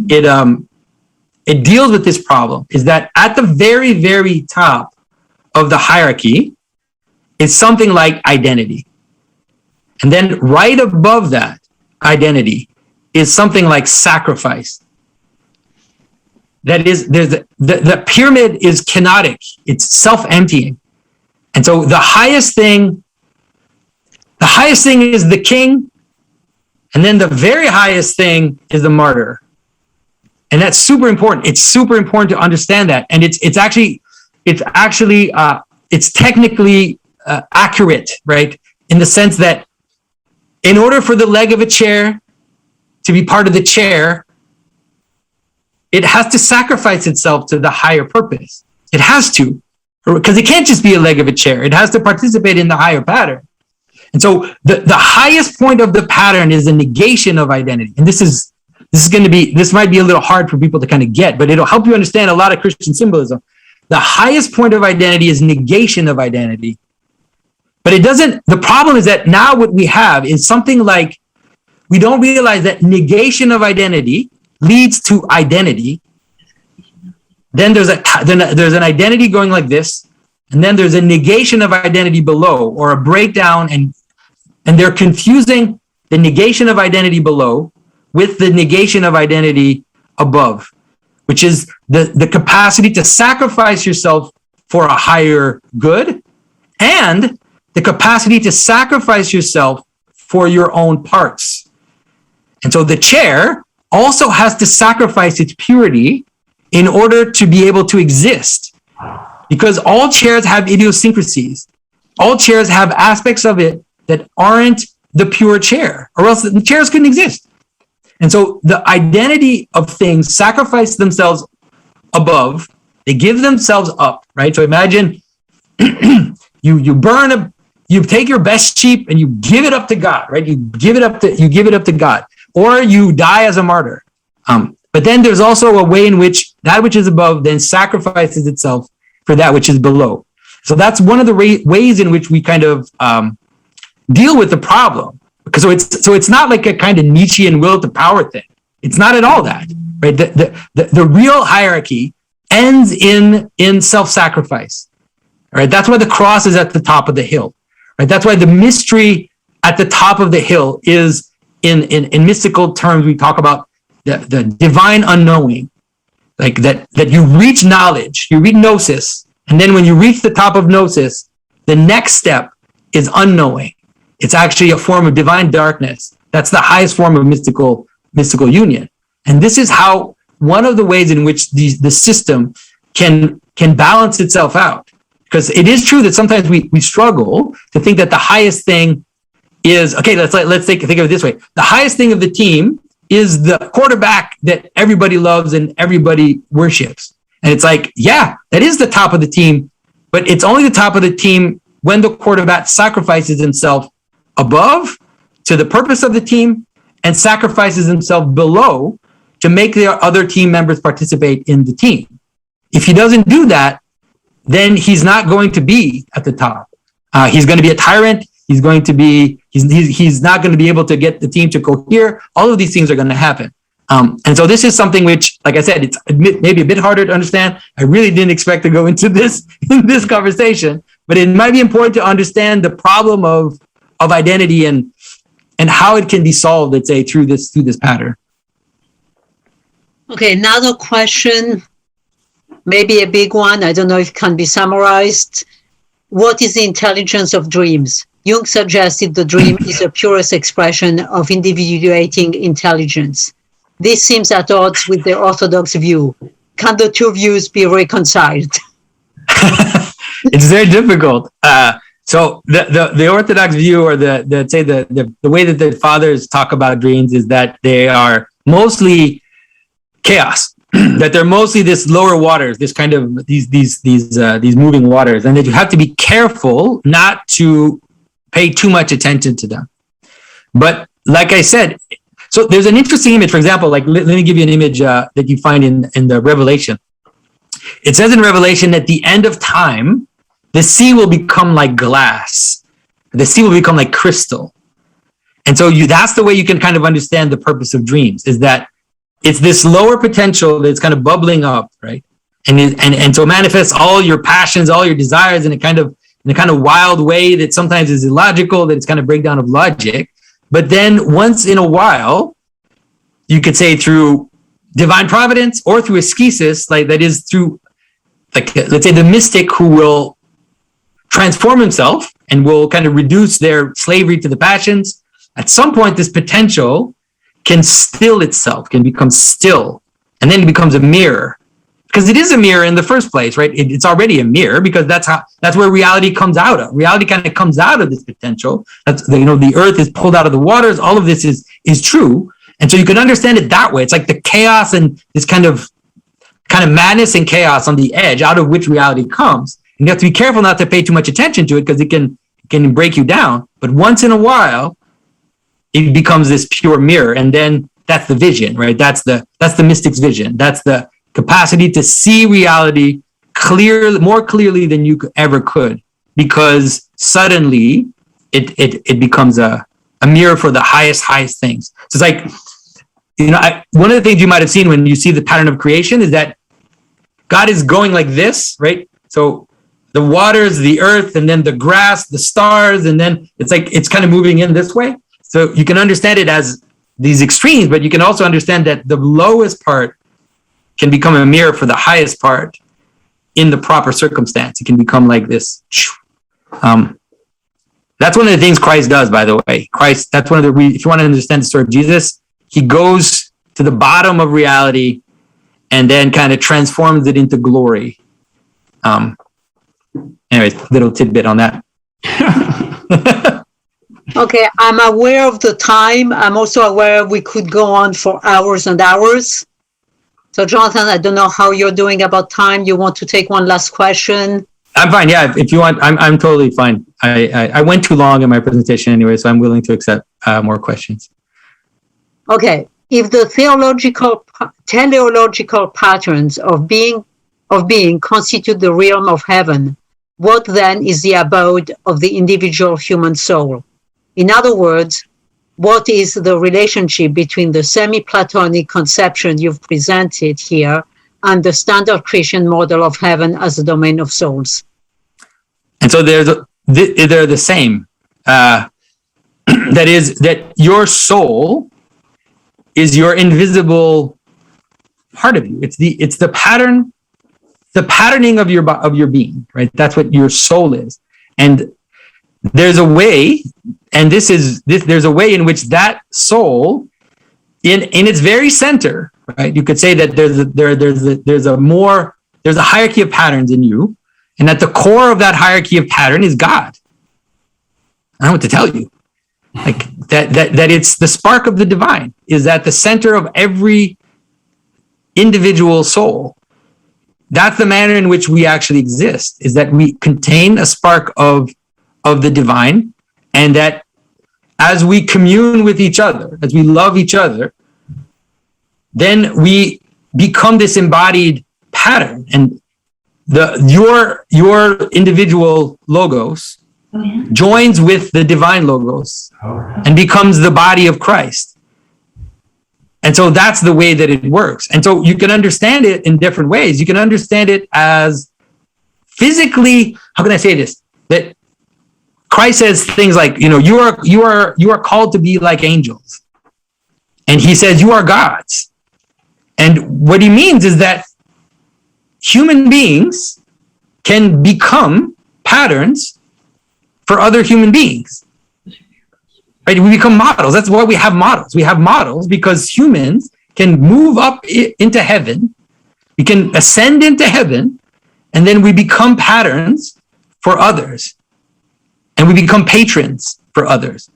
deals with this problem, is that at the very, very top of the hierarchy is something like identity. And then right above that identity is something like sacrifice. That is, the pyramid is kenotic. It's self-emptying. And so the highest thing is the king, and then the very highest thing is the martyr. And that's super important. It's super important to understand that. And it's technically accurate, right? In the sense that in order for the leg of a chair to be part of the chair, it has to sacrifice itself to the higher purpose. It has to, because it can't just be a leg of a chair. It has to participate in the higher pattern. And so the highest point of the pattern is the negation of identity. And this might be a little hard for people to kind of get, but it'll help you understand a lot of Christian symbolism. The highest point of identity is negation of identity. But the problem is that now what we have is something like, we don't realize that negation of identity leads to identity. Then there's an identity going like this, and then there's a negation of identity below, or a breakdown, and they're confusing the negation of identity below with the negation of identity above, which is the capacity to sacrifice yourself for a higher good, and the capacity to sacrifice yourself for your own parts. And so the chair also has to sacrifice its purity in order to be able to exist, because all chairs have idiosyncrasies. All chairs have aspects of it that aren't the pure chair, or else the chairs couldn't exist. And so the identity of things sacrifice themselves above, they give themselves up, right? So imagine you take your best sheep and you give it up to God, right? You give it up to God, or you die as a martyr. But then there's also a way in which that which is above then sacrifices itself for that which is below. So that's one of the ways in which we kind of deal with the problem. So it's not like a kind of Nietzschean will to power thing. It's not at all that, right? The real hierarchy ends in self-sacrifice. All right, that's why the cross is at the top of the hill. Right, that's why the mystery at the top of the hill is in mystical terms. We talk about the divine unknowing, like that you reach knowledge, you reach gnosis, and then when you reach the top of gnosis, the next step is unknowing. It's actually a form of divine darkness. That's the highest form of mystical union. And this is how one of the ways in which the system can balance itself out. Because it is true that sometimes we struggle to think that the highest thing is, okay, let's think of it this way. The highest thing of the team is the quarterback that everybody loves and everybody worships. And it's like, yeah, that is the top of the team, but it's only the top of the team when the quarterback sacrifices himself above to the purpose of the team and sacrifices himself below to make the other team members participate in the team. If he doesn't do that, then he's not going to be at the top. He's going to be a tyrant. He's not going to be able to get the team to cohere. All of these things are going to happen. And so this is something which, like I said, it's maybe a bit harder to understand. I really didn't expect to go into this in this conversation, but it might be important to understand the problem of identity and how it can be solved, let's say, through this pattern. Okay, another question, maybe a big one. I don't know if it can be summarized. What is the intelligence of dreams? Jung suggested the dream is the purest expression of individuating intelligence. This seems at odds with the orthodox view. Can the two views be reconciled? It's very difficult. So the orthodox view, or the way that the fathers talk about dreams, is that they are mostly chaos. That they're mostly this lower waters, this kind of these moving waters, and that you have to be careful not to pay too much attention to them. But like I said, so there's an interesting image. For example, like let me give you an image that you find in the Revelation. It says in Revelation, at the end of time, the sea will become like glass. The sea will become like crystal. And so that's the way you can kind of understand the purpose of dreams, is that it's this lower potential that's kind of bubbling up, right? And so it manifests all your passions, all your desires in a kind of wild way that sometimes is illogical, that it's kind of breakdown of logic. But then once in a while, you could say through divine providence or through ascesis, like that is through, like, let's say the mystic who will transform himself and will kind of reduce their slavery to the passions. At some point, this potential can still itself, can become still, and then it becomes a mirror, because it is a mirror in the first place, right? It's already a mirror, because that's where reality comes out of. Reality kind of comes out of this potential. That's, the earth is pulled out of the waters. All of this is true, and so you can understand it that way. It's like the chaos and this kind of madness and chaos on the edge, out of which reality comes. And you have to be careful not to pay too much attention to it, because it can break you down. But once in a while, it becomes this pure mirror, and then that's the vision, right? That's the mystic's vision. That's the capacity to see reality more clearly than you ever could, because suddenly it becomes a mirror for the highest things. So it's like, one of the things you might have seen when you see the pattern of creation is that God is going like this, right? So the waters, the earth, and then the grass, the stars, and then it's kind of moving in this way. So you can understand it as these extremes, but you can also understand that the lowest part can become a mirror for the highest part in the proper circumstance. It can become like this. That's one of the things Christ does, by the way. Christ, that's one of the, if you want to understand the story of Jesus, he goes to the bottom of reality and then kind of transforms it into glory. Anyways, little tidbit on that. Okay, I'm aware of the time. I'm also aware we could go on for hours and hours. So, Jonathan, I don't know how you're doing about time. You want to take one last question? I'm fine. Yeah, if you want, I'm totally fine. I went too long in my presentation anyway, so I'm willing to accept more questions. Okay, if the teleological patterns of being constitute the realm of heaven, what then is the abode of the individual human soul? In other words, what is the relationship between the semi-Platonic conception you've presented here and the standard Christian model of heaven as a domain of souls? And so they're the same. That is, that your soul is your invisible part of you. It's the patterning of your being, right? That's what your soul is. And there's a way, and there's a way in which that soul, in its very center, right? You could say that there's a hierarchy of patterns in you, and at the core of that hierarchy of pattern is God. I don't know what to tell you. Like that it's the spark of the divine is at the center of every individual soul. That's the manner in which we actually exist, is that we contain a spark of the divine, and that as we commune with each other, as we love each other, then we become this embodied pattern, and your individual logos joins with the divine logos and becomes the body of Christ. And so that's the way that it works. And so you can understand it in different ways. You can understand it as physically, how can I say this? That Christ says things like, you are called to be like angels. And he says, you are gods. And what he means is that human beings can become patterns for other human beings. Right? We become models. That's why we have models. We have models because humans can move up into heaven. We can ascend into heaven, and then we become patterns for others. And we become patrons for others.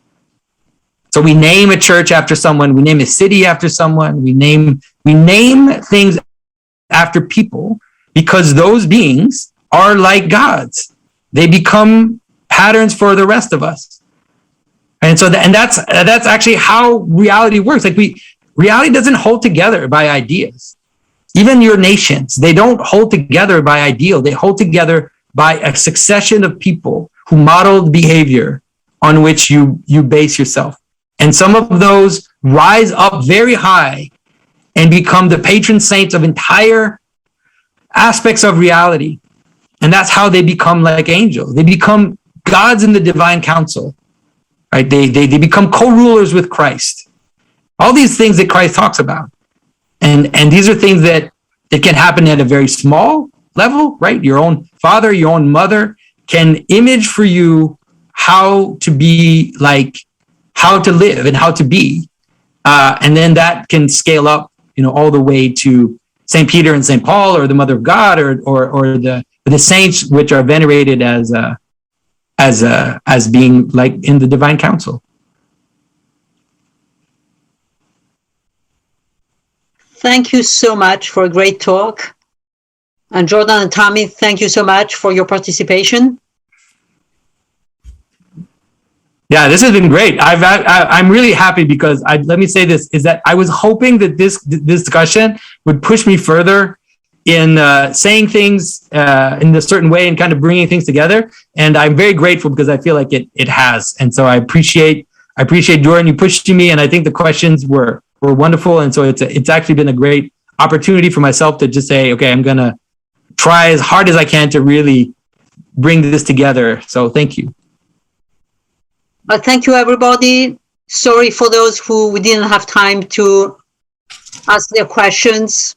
So we name a church after someone, we name a city after someone, we name things after people because those beings are like gods. They become patterns for the rest of us. And so that's actually how reality works. Like reality doesn't hold together by ideas. Even your nations, they don't hold together by ideal. They hold together by a succession of people who modeled behavior on which you base yourself. And some of those rise up very high and become the patron saints of entire aspects of reality. And that's how they become like angels. They become gods in the divine council, right? They become co-rulers with Christ. All these things that Christ talks about. And these are things that can happen at a very small level, right? Your own father, your own mother can image for you how to be like, how to live and how to be. And then that can scale up, all the way to St. Peter and St. Paul or the Mother of God or the saints which are venerated as being like in the divine council. Thank you so much for a great talk. And Jordan and Tommy, thank you so much for your participation. Yeah, this has been great. I'm really happy because let me say this, is that I was hoping that this discussion would push me further in saying things in a certain way and kind of bringing things together. And I'm very grateful because I feel like it has. And so I appreciate Jordan, you pushing me, and I think the questions were wonderful. And so it's actually been a great opportunity for myself to just say, okay, I'm going to try as hard as I can to really bring this together. So thank you. Thank you, everybody. Sorry for those who we didn't have time to ask their questions.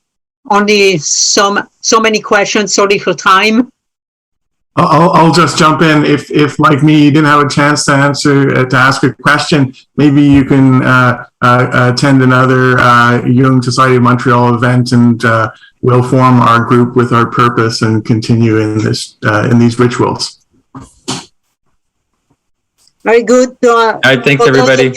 Only so many questions, so little time. I'll just jump in. If like me, you didn't have a chance to ask a question, maybe you can attend another Young Society of Montreal event, and we'll form our group with our purpose and continue in these rituals. Very good. All right, thanks everybody.